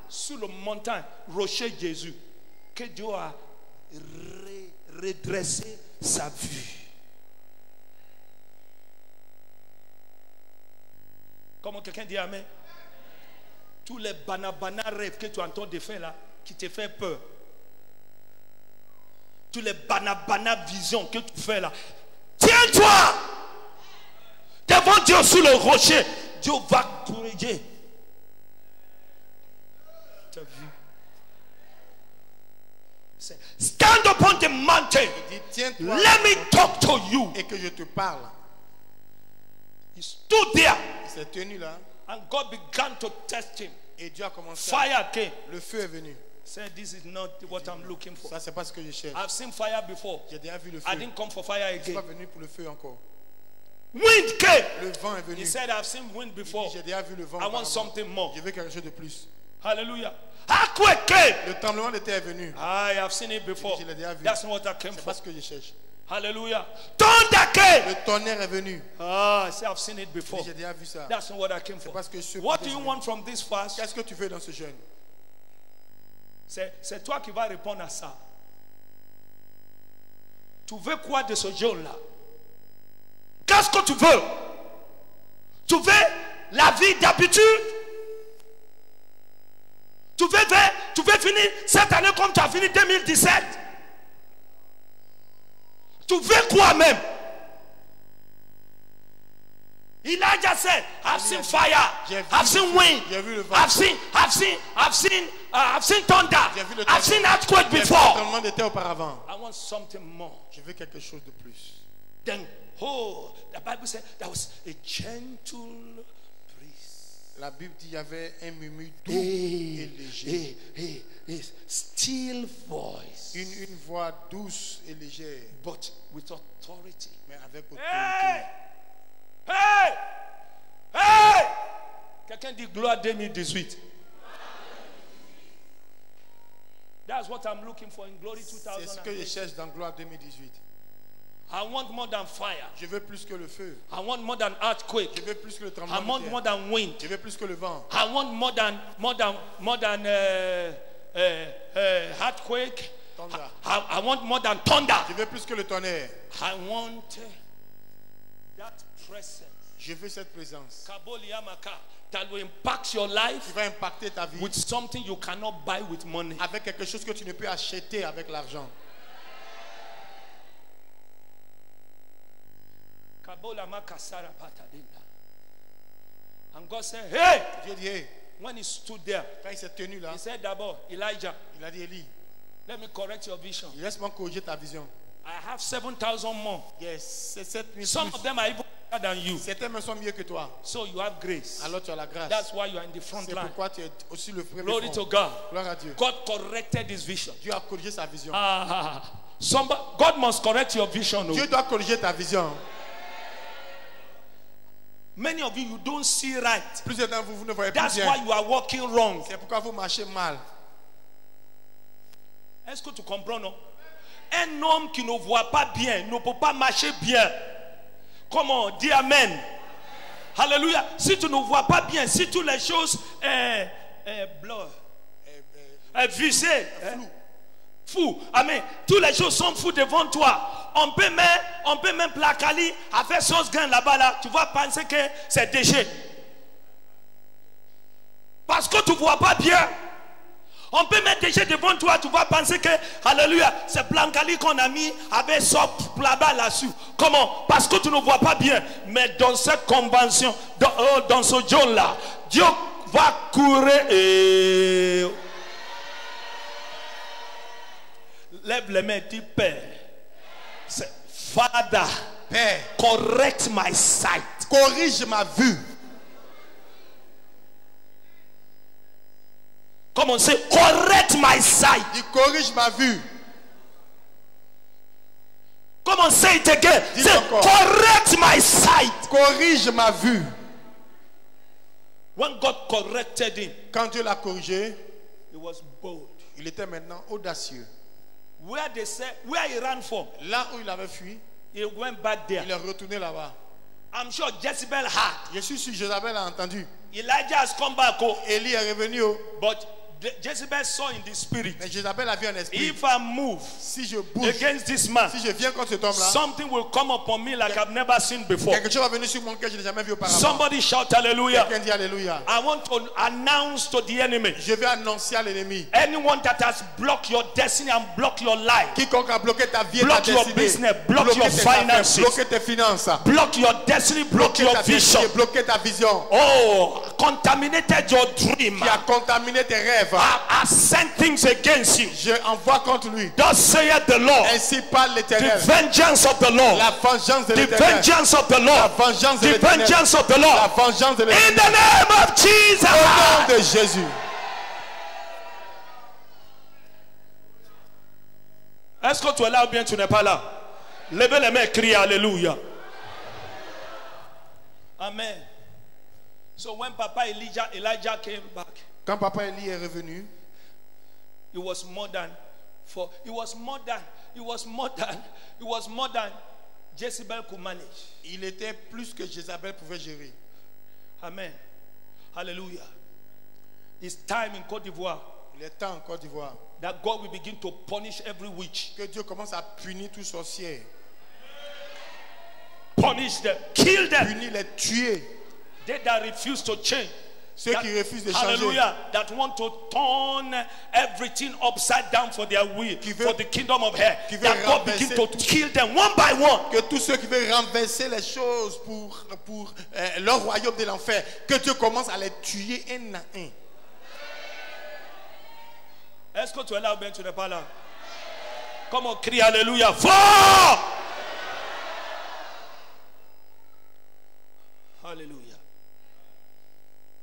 sur la montagne, rocher Jésus, que Dieu a redressé sa vue. Comment quelqu'un dit amen? Tous les banabana rêves que tu entends de faire là, qui te fait peur. Tous les banabana visions que tu fais là. Tiens-toi devant Dieu sur le rocher. Dieu va corriger. Tu as vu? Stand upon the mountain. Il dit, tiens-toi Let me talk to you. et que je te parle. He stood there. Il s'est tenu là And God began to test him. et Dieu a commencé. Fire came. Le feu est venu. Said, this is not what I'm looking for. Ça, c'est pas ce que je cherche. I've seen fire before. J'ai déjà vu le feu. I didn't come for fire Je ne suis pas again. venu pour le feu encore. Wind came. Le vent est venu. He said, I've seen wind Il dit, before. j'ai déjà vu le vent. I want auparavant. something more. Je veux quelque chose de plus. Hallelujah. Earthquake came. Le tremblement de terre est venu. I have seen it before. Je l'ai déjà vu. That's not what I came C'est for. pas ce que je cherche. Hallelujah. Thunder came. Le tonnerre est venu. Ah, I say I've seen it before. J'ai déjà vu ça. That's not what I came for. parce que je What do you want from this fast? Qu'est-ce que tu veux dans ce jeûne? C'est toi qui vas répondre à ça. Tu veux quoi de ce jeûne-là? Qu'est-ce que tu veux? Tu veux la vie d'habitude? Tu veux finir cette année comme tu as fini 2017? Tu veux quoi même? Elijah said, I've seen fire, I've seen wind, I've seen thunder, I've seen earthquake before. I want something more. Je veux quelque chose de plus. Then, the Bible said that was a gentle breeze. La Bible dit qu'il y avait un murmure doux et léger. Still voice. Une voix douce et légère. But with authority. Mais avec autorité. Hey! Hey! Hey! Quelqu'un dit gloire 2018. That's what I'm looking for in glory 2018. C'est ce que je cherche dans gloire 2018. I want more than fire. Je veux plus que le feu. I want more than earthquake. Je veux plus que le I tremblement want de terre. more than wind. Je veux plus que le vent. I want more than earthquake. Thunder. I want more than thunder. Je veux plus que le tonnerre. I want that presence. Je veux cette présence That will impact your life qui va impacter ta vie with something you cannot buy with money. avec quelque chose que tu ne peux acheter avec l'argent. And God said, hey! Dieu dit, hey, When he stood there, quand il s'est tenu là, he said, d'abord, Elijah, il a dit, Élie, let me correct your vision. laisse-moi corriger ta vision. I have 7,000 more. Yes, c'est 7000 Some plus. of them are even better than you. Certains même sont mieux que toi. So you have grace. Alors tu as la grâce. That's why you are in the front C'est line. pourquoi tu es aussi le premier Glory to front. God. Gloire à Dieu. God corrected his vision. Dieu a corrigé sa vision. God must correct your vision. Dieu doit corriger ta vision. Many of you, you don't see right. Plusieurs d'entre vous, vous ne voyez plus That's bien. why you are walking wrong. C'est pourquoi vous marchez mal. Est-ce que tu comprends, non? Un homme qui ne voit pas bien ne peut pas marcher bien. Comment? Dis Amen. Alléluia. Si tu ne vois pas bien, si toutes les choses visées, fou. Amen. Toutes les choses sont fous devant toi. On peut même placaler avec sauce grain là-bas là. Tu vas penser que c'est déchet. Parce que tu ne vois pas bien. On peut mettre déchet devant toi, tu vas penser que, alléluia, c'est plancali qu'on a mis avec sauce là-bas là-dessus. Comment? Parce que tu ne vois pas bien. Mais dans cette convention, dans ce jour-là, Dieu va courir et... Lève les mains, dis Père. Father, Père, correct my sight. corrige ma vue. Come on, say, correct my sight. Dis, corrige ma vue. Come on, say it again. Dis Say, encore. correct my sight. Corrige ma vue. When God corrected him, Quand Dieu l'a corrigé, he was bold. il était maintenant audacieux. Where he ran from, Là où il avait fui, he went back there. il est retourné là-bas. I'm sure Jezebel had. Je suis sûr, Jézabel a entendu. Elijah has come back, Élie est revenu. but Jezebel saw in the spirit. Mais Jézabel a vu un esprit. If I move Si je bouge, against this man, si je viens contre cet homme-là, something will come upon me like I've never seen before. quelque chose va venir sur mon cœur que je n'ai jamais vu auparavant. Somebody shout hallelujah. Quelqu'un dit Alléluia. I want to announce to the enemy, Je vais annoncer à l'ennemi. anyone that has blocked your destiny and blocked your life, Quiconque a bloqué ta vie et ta block your destinée, business, block bloqué your tes affaires, finances, bloqué tes finances, block your destiny, block bloqué your ta vision. destinée, bloqué ta vision, Oh, contaminated your dream. qui a contaminé tes rêves. I sent things against you. Je envoie contre lui. Thus saith the Lord. Ainsi parle The l'Éternel. vengeance of the Lord. La vengeance de The l'Éternel. vengeance of the La Lord. vengeance de The l'Éternel. vengeance of the La Lord. vengeance de In l'Éternel. the name of Jesus. Au nom de Jésus. Est-ce que tu es là ou bien tu n'es pas là? Levez les mains et criez Alléluia. Amen. So when Papa Elijah came back, Quand Papa Élie est revenu, it was more than Jezebel could manage. il était plus que Jézabel pouvait gérer. Amen. Hallelujah. It's time in Côte d'Ivoire Il est temps en Côte d'Ivoire that God will begin to punish every witch. que Dieu commence à punir tout sorcier. Punish them. Kill them. Punir les tuer. They that refuse to change. Ceux qui refusent de changer. Hallelujah. That want to turn everything upside down for their will, for the kingdom of hell. qui veut That God begin to renverser kill them one by one. Que tous ceux qui veulent renverser les choses pour leur royaume de l'enfer, que Dieu commence à les tuer un à un. Est-ce que tu es là ou bien tu n'es pas là? Comme on crie Alléluia. Fort! Hallelujah.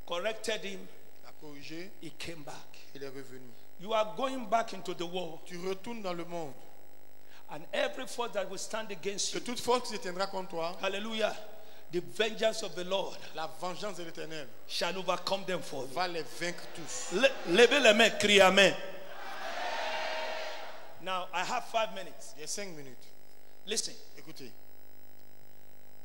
Corrected him. A corrigé, He came back. il est revenu. You are going back into the world, Tu retournes dans le monde. and every force that will stand against Que you, toute force qui se tiendra contre toi, hallelujah, the vengeance of the Lord la vengeance de l'Éternel shall overcome them for you. va les vaincre tous. Levez les mains, criez Amen. Now I have 5 minutes. Il y a 5 minutes. Listen. Écoutez.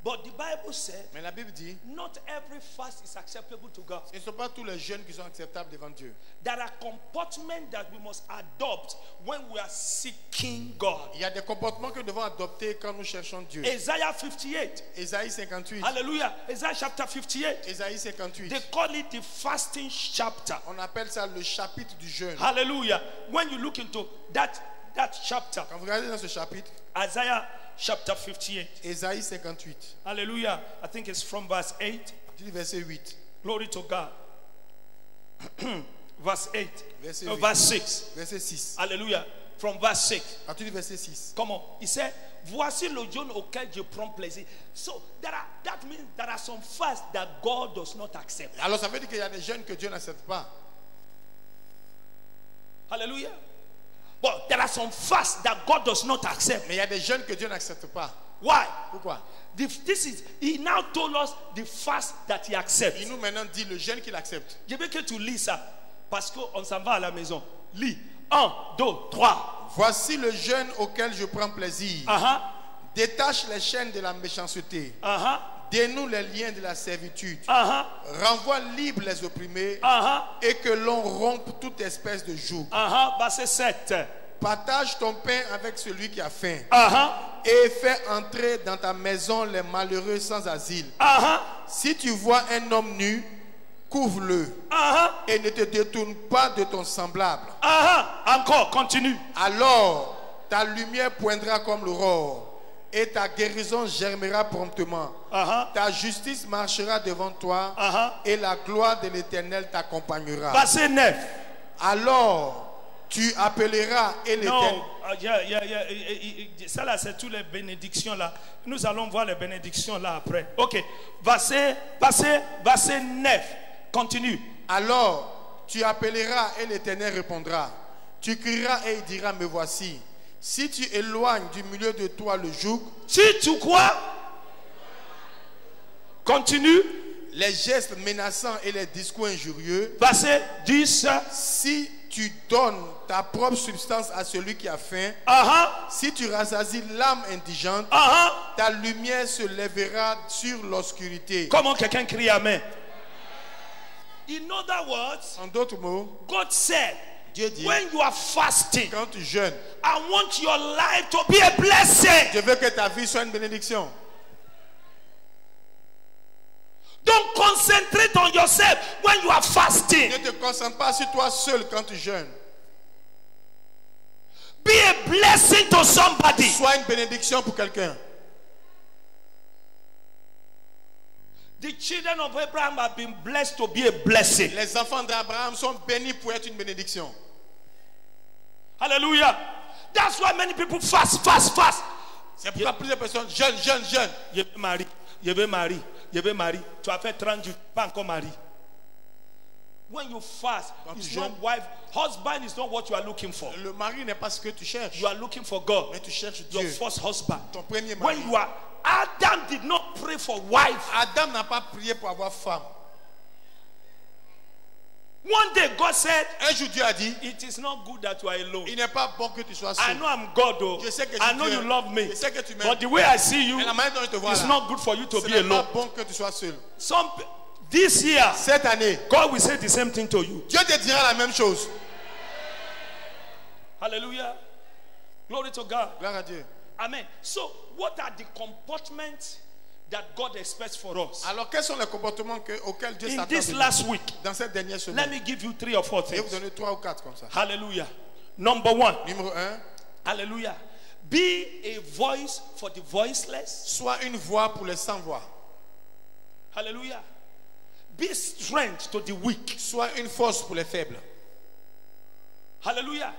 But the Bible said, Mais la Bible dit, not every fast is acceptable to God. ce ne sont pas tous les jeunes qui sont acceptables devant Dieu. There are comportments that we must adopt when we are seeking God. Il y a des comportements que nous devons adopter quand nous cherchons Dieu. Isaiah 58. Ésaïe 58. Hallelujah. Isaiah chapter 58. Ésaïe 58. They call it the fasting chapter. On appelle ça le chapitre du jeûne. Hallelujah. When you look into that chapter, Quand vous regardez dans ce chapitre, Isaiah chapter 58. Ésaïe 58, Hallelujah. I think it's from verse 8. du verset 8. Glory to God. Verse 8. Verset No, 8. verse 6. Verset 6. Hallelujah. From verse 6. À partir du verset 6. Come on. He said, voici le jeûne auquel je prends plaisir. So that means there are some fasts that God does not accept. Alors ça veut dire qu'il y a des jeûnes que Dieu n'accepte pas. Hallelujah. But there are some fasts that God does not accept. Mais il y a des jeûnes que Dieu n'accepte pas. Why? Pourquoi? He now told us the fast that he accepts. Il nous maintenant dit le jeûne qu'il accepte. Je veux que tu lis ça. Parce qu'on s'en va à la maison. Lis. 1, 2, 3. Voici le jeûne auquel je prends plaisir. Détache les chaînes de la méchanceté. Dénoue les liens de la servitude. Renvoie libre les opprimés. Et que l'on rompe toute espèce de joug. Verset 7. Partage ton pain avec celui qui a faim. Et fais entrer dans ta maison les malheureux sans asile. Si tu vois un homme nu, couvre-le. Et ne te détourne pas de ton semblable. Encore, continue. Alors ta lumière poindra comme l'aurore. Et ta guérison germera promptement. Ta justice marchera devant toi. Et la gloire de l'Éternel t'accompagnera. Verset 9. Alors tu appelleras et l'Éternel. Ça là, c'est toutes les bénédictions là. Nous allons voir les bénédictions là après. Ok. Verset 9. Continue. Alors tu appelleras et l'Éternel répondra. Tu crieras et il dira, me voici. Si tu éloignes du milieu de toi le joug. Si tu quoi? Continue. Les gestes menaçants et les discours injurieux. Verset 10. Si tu donnes ta propre substance à celui qui a faim. Si tu rassasies l'âme indigente. Ta lumière se lèvera sur l'obscurité. Comment quelqu'un crie amen? In other words, en d'autres mots, God said, Dieu dit, when you are fasting, quand tu jeûnes, I want your life to be a blessing. Je veux que ta vie soit une bénédiction. Don't concentrate on yourself when you are fasting. Ne te concentre pas sur toi seul quand tu jeûnes. Be a blessing to somebody. Sois une bénédiction pour quelqu'un. The children of Abraham have been blessed to be a blessing. Les enfants d'Abraham sont bénis pour être une bénédiction. Hallelujah. That's why many people fast. C'est pourquoi plusieurs personnes jeûnent. Je veux marier. Tu as fait 30 jours, pas encore marié. When you fast, it's not wife, husband is not what you are looking for. Le mari n'est pas ce que tu cherches. You are looking for God. Mais tu cherches Dieu. Your first husband. Ton premier mari. When you are, Adam did not pray for wife. Adam n'a pas prié pour avoir femme. One day God said, un jour Dieu a dit, it is not good that you are alone. Il n'est pas bon que tu sois seul. I know I'm God, though. Je sais que I know you love me. Je sais que tu m'aimes. But the way I see you, la manière dont je te vois it's là, not good for you to be ce n'est alone. pas bon que tu sois seul. This year, cette année, God will say the same thing to you. Dieu te dira la même chose. Hallelujah. Glory to God. Gloire à Dieu. Amen. So, what are the comportments that God expects for us? Alors, quels sont les comportements auxquels Dieu s'attend this last week, dans cette dernière semaine? Let me give you 3 or 4 things. Je vais vous donner 3 ou 4 comme ça. Hallelujah. Number 1. Numéro 1. Hallelujah. Be a voice for the voiceless. Sois une voix pour les sans voix. Hallelujah. Be strength to the weak. Sois une force pour les faibles. Hallelujah.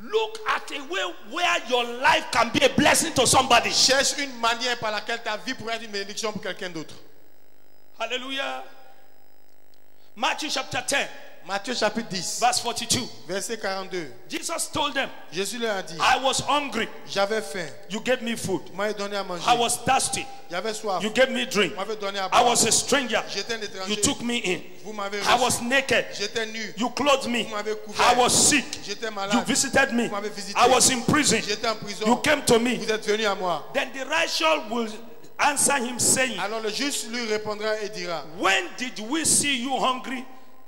Look at a way where your life can be a blessing to somebody. Cherche une manière par laquelle ta vie pourrait être une bénédiction pour quelqu'un d'autre. Hallelujah. Matthew chapter 10. Matthieu chapitre 10. Verse 42. Verset 42. Jesus told them, Jésus leur a dit, I was hungry. J'avais faim. You gave me food. Vous m'avez donné à manger. I was thirsty. J'avais soif. You gave me drink. Vous m'avez donné à boire. I was a stranger. J'étais un étranger. You took me in. Vous m'avez reçu. I was naked. J'étais nu. You clothed me. Vous m'avez couvert. I was sick. J'étais malade. You visited me. Vous m'avez visité. I was in prison. J'étais en prison. You came to me. Vous êtes venu à moi. Then the righteous will answer him saying, alors le juste lui répondra et dira, when did we see you hungry?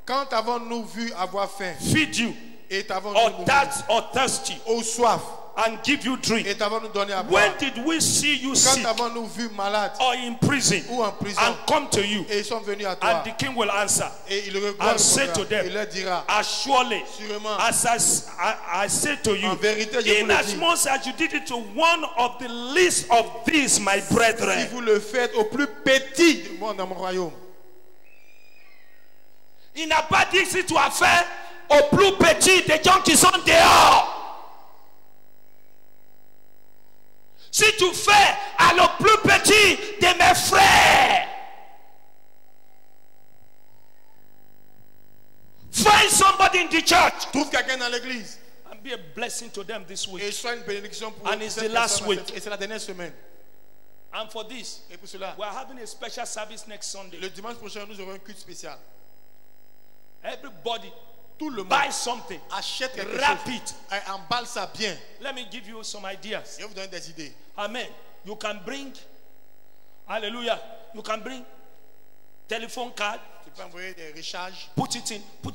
Quand avons-nous vu avoir faim? Feed you. Et t'avons-nous or thirsty? Ou soif? And give you drink. Et t'avons-nous donné à boire? When did we see you sick? Quand avons-nous vu malade? Or in prison? Ou en prison? And come to you? Et ils sont venus à toi. And the king will answer. Et il and say to them, il leur dira, as surely sûrement, as I say to you, en vérité, je vous le dis, inasmuch as you did it to one of the least of these, my brethren, si vous le faites au plus petit du monde dans mon royaume. Il n'a pas dit si tu as fait au plus petit des gens qui sont dehors. Si tu fais à le plus petit de mes frères. Find somebody in the church. Trouve quelqu'un dans l'église. And be a blessing to them this week. Et sois une bénédiction pour And it's the last week. Et c'est la dernière semaine. And for this, Et pour cela, we are having a special service next Sunday. le dimanche prochain, nous aurons un culte spécial. Everybody, Tout le monde buy something. achète quelque Wrap chose. it. Et emballe ça bien. Let me give you some ideas. Je vais vous donner des idées. Amen. You can bring, hallelujah, you can bring telephone card, Tu peux envoyer des recharges. put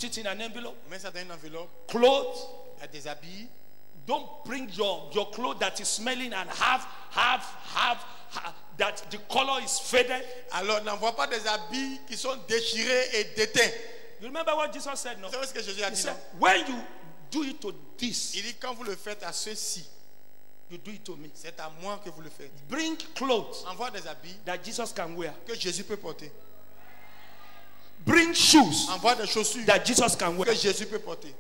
it in an envelope, Mets ça dans une enveloppe. clothes. Il y a des habits. Don't bring your clothes that is smelling and have that the color is faded. Alors, n'envoie pas des habits qui sont déchirés et déteints. You remember what Jesus said, no? Vous savez ce que Jésus a He dit, said, non? when you do it to this, Il dit, quand vous le faites à ceux-ci, you do it to me. c'est à moi que vous le faites. Bring clothes Envoie des habits that Jesus can wear. que Jésus peut porter. Bring shoes Envoie des chaussures that Jesus can que wear. Jésus peut porter.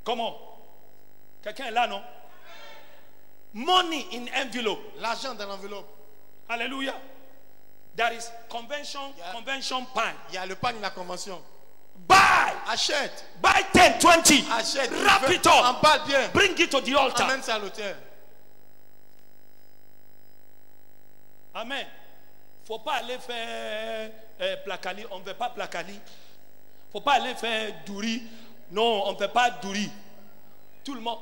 Comment? Quelqu'un est là, non? Money in envelope. L'argent dans l'enveloppe. Hallelujah. There is convention pan. Il y a le pain de la convention. Buy. Achète. Buy 10, 20. Achète. Wrap it up. Emballe bien. Bring it to the altar. Amène ça à l'autel. Amen. Faut pas aller faire placali. On ne veut pas placali. Faut pas aller faire douri. Non, on ne fait pas douri. Tout le monde.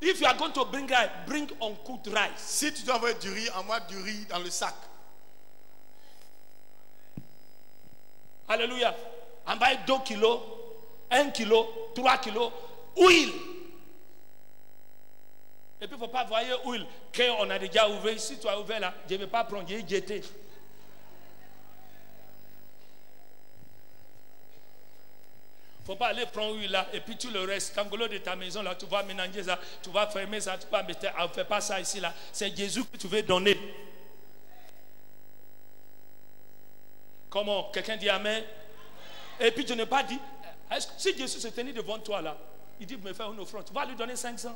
If you are going to bring rice, bring uncooked rice. Si tu dois envoyer du riz, envoie du riz dans le sac. Alléluia. On va 2 kilos, 1 kilo, 3 kilos, huile. Et puis il ne faut pas voir huile qu'on a déjà ouvert. Si tu as ouvert là, je ne vais pas prendre, je vais jeter. Il ne faut pas aller prendre huile là et puis tu le restes. Quand tu de ta maison là, tu vas mélanger ça, tu vas fermer ça, tu vas mettre. On ne fait pas ça ici là. C'est Jésus que tu veux donner. Comment? Quelqu'un dit Amen. Et puis je n'ai pas dit, si Jésus se tenait devant toi là, il dit me faire une offrande, tu vas lui donner 500.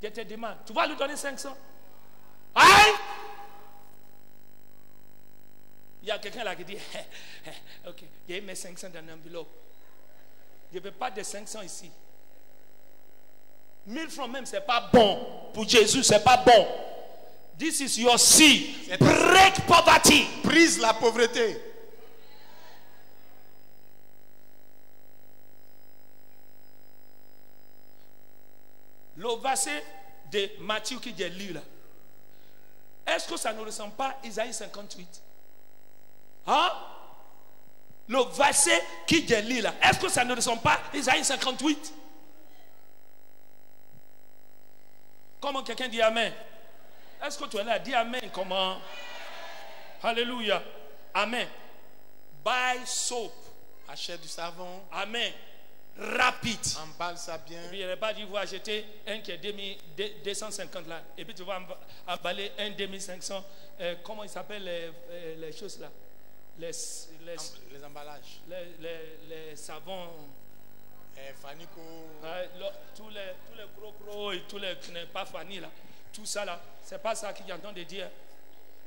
Je te demande, tu vas lui donner 500? Aïe! Il y a quelqu'un là qui dit, ok, il met 500 dans l'enveloppe. Je ne veux pas de 500 ici. 1000 francs même, ce n'est pas bon. Pour Jésus, ce n'est pas bon. This is your seed. Break poverty. Brise la pauvreté. Le verset de Matthieu qui est lu là, est-ce que ça ne ressemble pas à Isaïe 58? Hein? Le verset qui est lu là, est-ce que ça ne ressemble pas à Isaïe 58? Comment quelqu'un dit Amen? Est-ce que tu es là? Dis Amen. Comment? Alléluia. Amen. Buy soap. Achète du savon. Amen. Rapide. Emballe ça bien. Et puis il n'y a pas dit, vous achetez un qui est 250 là. Et puis tu vas emballer un 2500. Comment il s'appelle les choses là? Les emballages. Les savons. Fanico. Tous les gros et tous les qui n'est pas Fanny là. Tout ça là. C'est pas ça qu'il entend de dire.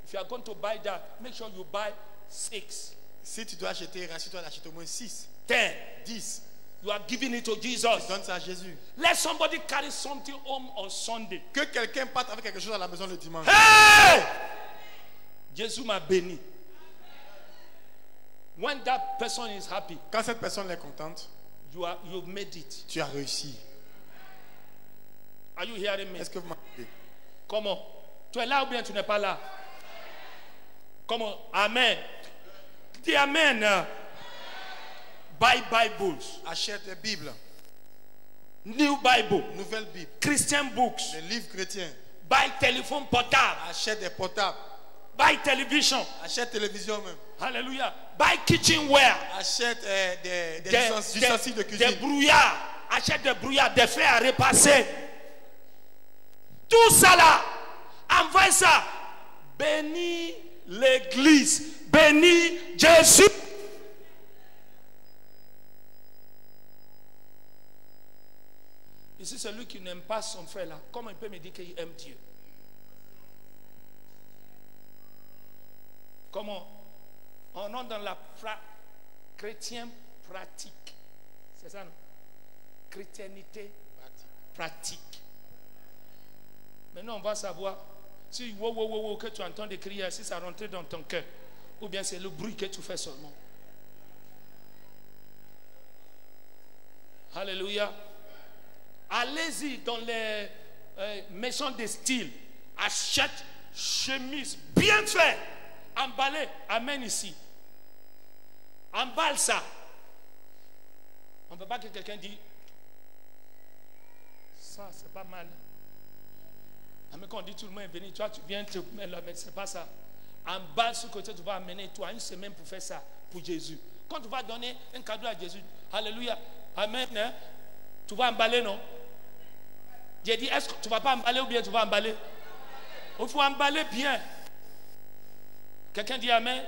If you are going to buy that, make sure you buy 6. Si tu dois acheter, rassure-toi d'acheter au moins 6. 10. 10. You are giving it to Jesus. Donne ça à Jésus. Let somebody carry something home on Sunday. Que quelqu'un parte avec quelque chose à la maison le dimanche. Hey! Jésus m'a béni. When that person is happy, quand cette personne est contente, you've made it. Tu as réussi. Are you hearing me? Est-ce que vous m'entendez? Comment? Tu es là ou bien tu n'es pas là? Comment? Amen. Dis Amen. Buy Bibles. Achète des Bibles. New Bible. Nouvelle Bible. Christian books. Des livres chrétiens. Buy téléphone portable. Achète des portables. Buy télévision. Achète télévision même. Alléluia. Buy kitchenware. Achète des ustensiles de cuisine. Des brouillards. Achète des brouillards, des fers à repasser. Tout ça là. Envoie ça. Bénis l'église. Bénis Jésus. Ici, celui qui n'aime pas son frère là, comment il peut me dire qu'il aime Dieu? Comment? On entre dans la chrétienne pratique. C'est ça, non? Chrétiennité pratique. Maintenant, on va savoir si que tu entends des crières, si ça rentre dans ton cœur, ou bien c'est le bruit que tu fais seulement. Alléluia. Allez-y dans les maisons de style. Achète chemise bien faite. Emballé. Amène ici. Emballe ça. On ne peut pas que quelqu'un dise ça, c'est pas mal. Mais quand on dit tout le monde est venu, toi tu viens te mettre là, mais c'est pas ça. Emballe ce côté, tu vas amener toi une semaine pour faire ça pour Jésus. Quand tu vas donner un cadeau à Jésus, alléluia, amen, hein? Tu vas emballer, non? J'ai dit, est-ce que tu ne vas pas emballer ou bien tu vas emballer? Il faut emballer bien. Quelqu'un dit amen?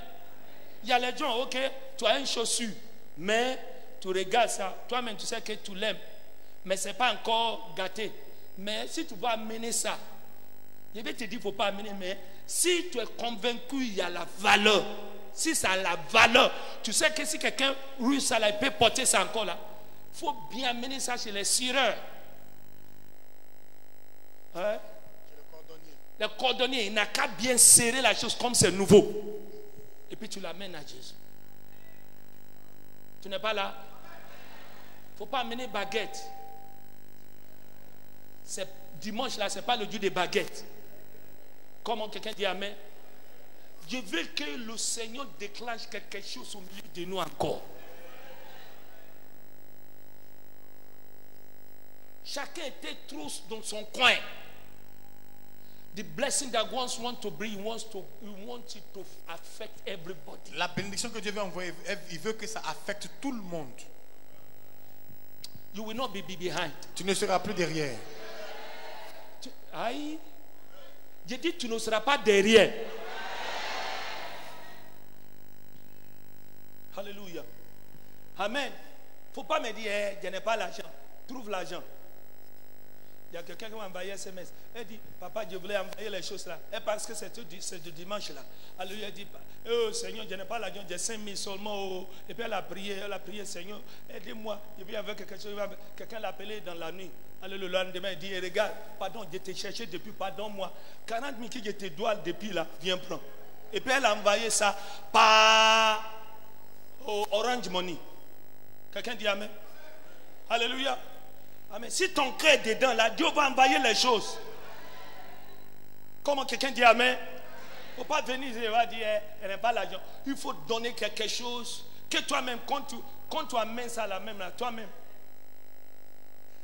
Il y a les gens, ok, tu as une chaussure, mais tu regardes ça, toi-même tu sais que tu l'aimes, mais ce n'est pas encore gâté. Mais si tu vas amener ça, je vais te dire, il ne faut pas amener, mais si tu es convaincu, il y a la valeur. Si ça a la valeur, tu sais que si quelqu'un russe ça là, il peut porter ça encore là. Il faut bien amener ça chez les cireurs. Hein? Le cordonnier, il n'a qu'à bien serrer la chose comme c'est nouveau. Et puis tu l'amènes à Jésus. Tu n'es pas là? Il ne faut pas amener baguette. Dimanche là, ce n'est pas le Dieu des baguettes. Comment quelqu'un dit amen? Je veux que le Seigneur déclenche quelque chose au milieu de nous encore. Chacun était trop dans son coin. The blessing that God wants to bring, he wants it to affect everybody. La bénédiction que Dieu veut envoyer, il veut que ça affecte tout le monde. You will not be behind. Tu ne seras plus derrière. Aïe. J'ai dit tu ne seras pas derrière. Alléluia. Amen. Il ne faut pas me dire, je n'ai pas l'argent. Trouve l'argent. Il y a quelqu'un qui m'a envoyé un SMS. Elle dit, papa, je voulais envoyer les choses là. Et parce que c'est du dimanche là. Alors elle dit, oh Seigneur, je n'ai pas l'argent, j'ai 5 000 seulement. Oh. Et puis elle a prié, Seigneur, aide-moi. Je viens avec quelque chose. Quelqu'un l'a appelé dans la nuit. Alors le lendemain, il dit, regarde, pardon, je t'ai cherché depuis, pardonne-moi. 40 000 que je te dois depuis là, viens prendre. Et puis elle a envoyé ça par Orange Money. Quelqu'un dit amen. Alléluia. Amen. Si ton cœur est dedans, là, Dieu va envoyer les choses. Comment quelqu'un dit amen? Il ne faut pas venir et va dire, elle n'a pas l'argent. Il faut donner quelque chose que toi-même, quand tu amènes ça là même, là, toi-même,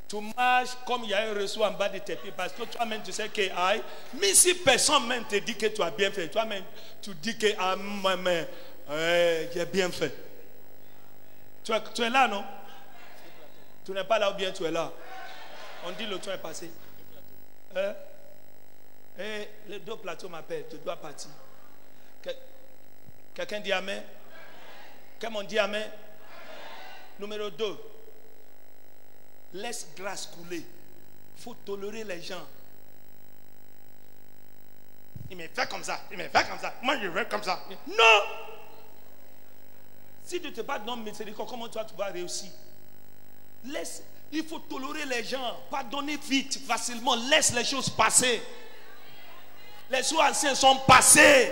tu marches comme il y a un reçu en bas de tes pieds. Parce que toi-même, tu sais que, aïe, mais si personne même te dit que tu as bien fait, toi-même, tu dis que, ah, mais, j'ai bien fait. Tu es là, non? Tu n'es pas là ou bien tu es là? On dit le temps est passé. Et les 2 plateaux m'appellent, je dois partir. Quelqu'un dit amen? Comment on dit amen? Numéro 2. Laisse grâce couler. Il faut tolérer les gens. Il me fait comme ça, il me fait comme ça. Moi je veux comme ça. Non! Si tu ne te bats dans miséricorde, comment toi tu vas réussir? Il faut tolérer les gens, pardonner vite, facilement. Laisse les choses passer. Les choses anciennes sont passées.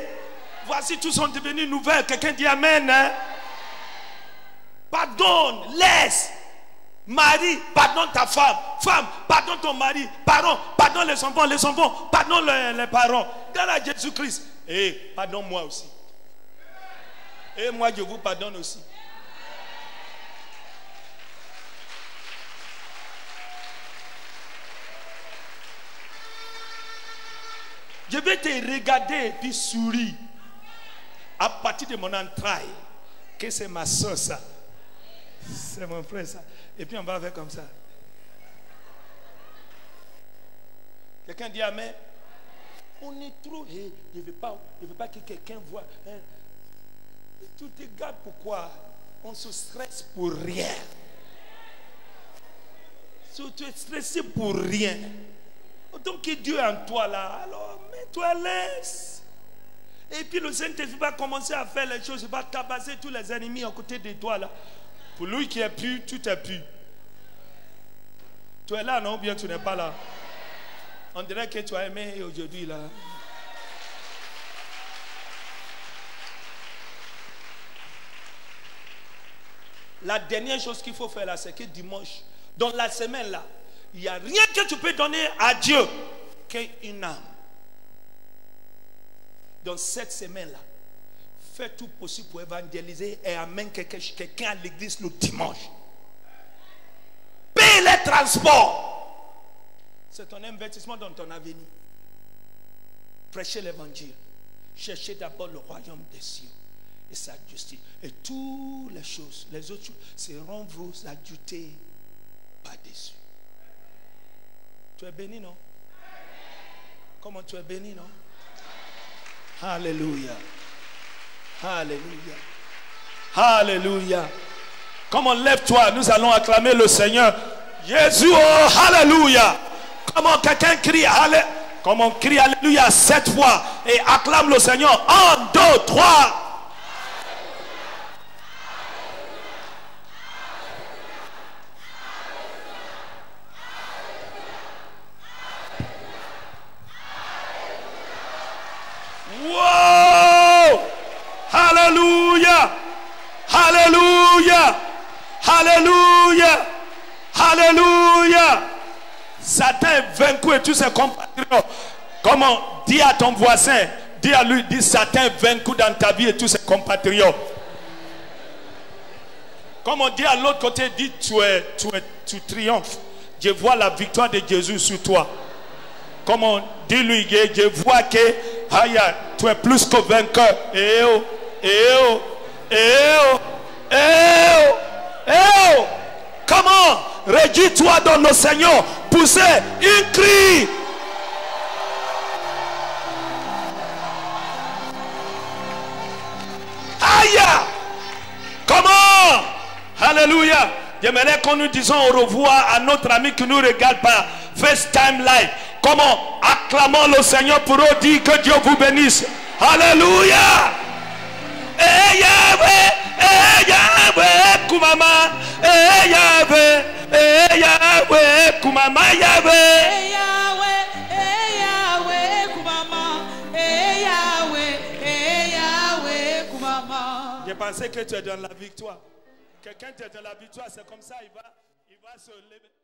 Voici, tous sont devenus nouvelles. Quelqu'un dit amen. Hein? Pardonne, laisse. Mari, pardonne ta femme. Femme, pardonne ton mari. Pardonne les enfants, pardonne les parents. Dans la Jésus-Christ. Et pardonne-moi aussi. Et moi, je vous pardonne aussi. Je vais te regarder et puis sourire. À partir de mon entraille. Que c'est ma soeur ça. C'est mon frère ça. Et puis on va faire comme ça. Quelqu'un dit amen. On est trop. Je ne veux pas que quelqu'un voit. Hein. Tu te gardes pourquoi? On se stresse pour rien. tu es stressé pour rien. Donc que Dieu est en toi là, alors mets-toi à l'aise. Et puis le Saint-Esprit va commencer à faire les choses, il va tabasser tous les ennemis à côté de toi là. Pour lui qui est pur, tout est pur. Tu es là, non? Ou bien tu n'es pas là? On dirait que tu as aimé aujourd'hui là. La dernière chose qu'il faut faire là, c'est que dimanche, dans la semaine là, il n'y a rien que tu peux donner à Dieu qu'une âme. Dans cette semaine-là, fais tout possible pour évangéliser et amène quelqu'un à l'église le dimanche. Paye les transports. C'est ton investissement dans ton avenir. Prêchez l'évangile. Cherchez d'abord le royaume des cieux et sa justice. Et toutes les choses, les autres choses, seront vous ajoutées par-dessus. Tu es béni, non? Comment tu es béni, non? Alléluia. Alléluia. Alléluia. Comment lève-toi, nous allons acclamer le Seigneur. Jésus, oh, Alléluia. Comment quelqu'un crie Alléluia. Comment on crie Alléluia 7 fois et acclame le Seigneur. 1, 2, 3. Wow! Alléluia! Alléluia! Alléluia! Alléluia! Satan est vaincu et tous ses compatriotes. Comment? Dis à ton voisin, dis à lui, dis Satan est vaincu dans ta vie et tous ses compatriotes. Comme on dit à l'autre côté, dis tu triomphes. Je vois la victoire de Jésus sur toi. Comme on dit lui, je vois que aïe, tu es plus que vainqueur. Eh oh, eh oh, eh oh, eh oh, eh oh. Comment? Réjouis-toi dans le Seigneur. Poussez un cri. Aïe. Comment? Alléluia. J'aimerais qu'on nous disions au revoir à notre ami qui nous regarde par FaceTime Live. Comment? Acclamons le Seigneur pour eux dire que Dieu vous bénisse. Alléluia. Eh Yahweh, Kumama. Eh Yahweh, Kumama Yahweh. J'ai pensé que tu es dans la victoire. Quelqu'un qui est dans la victoire, c'est comme ça, il va se lever.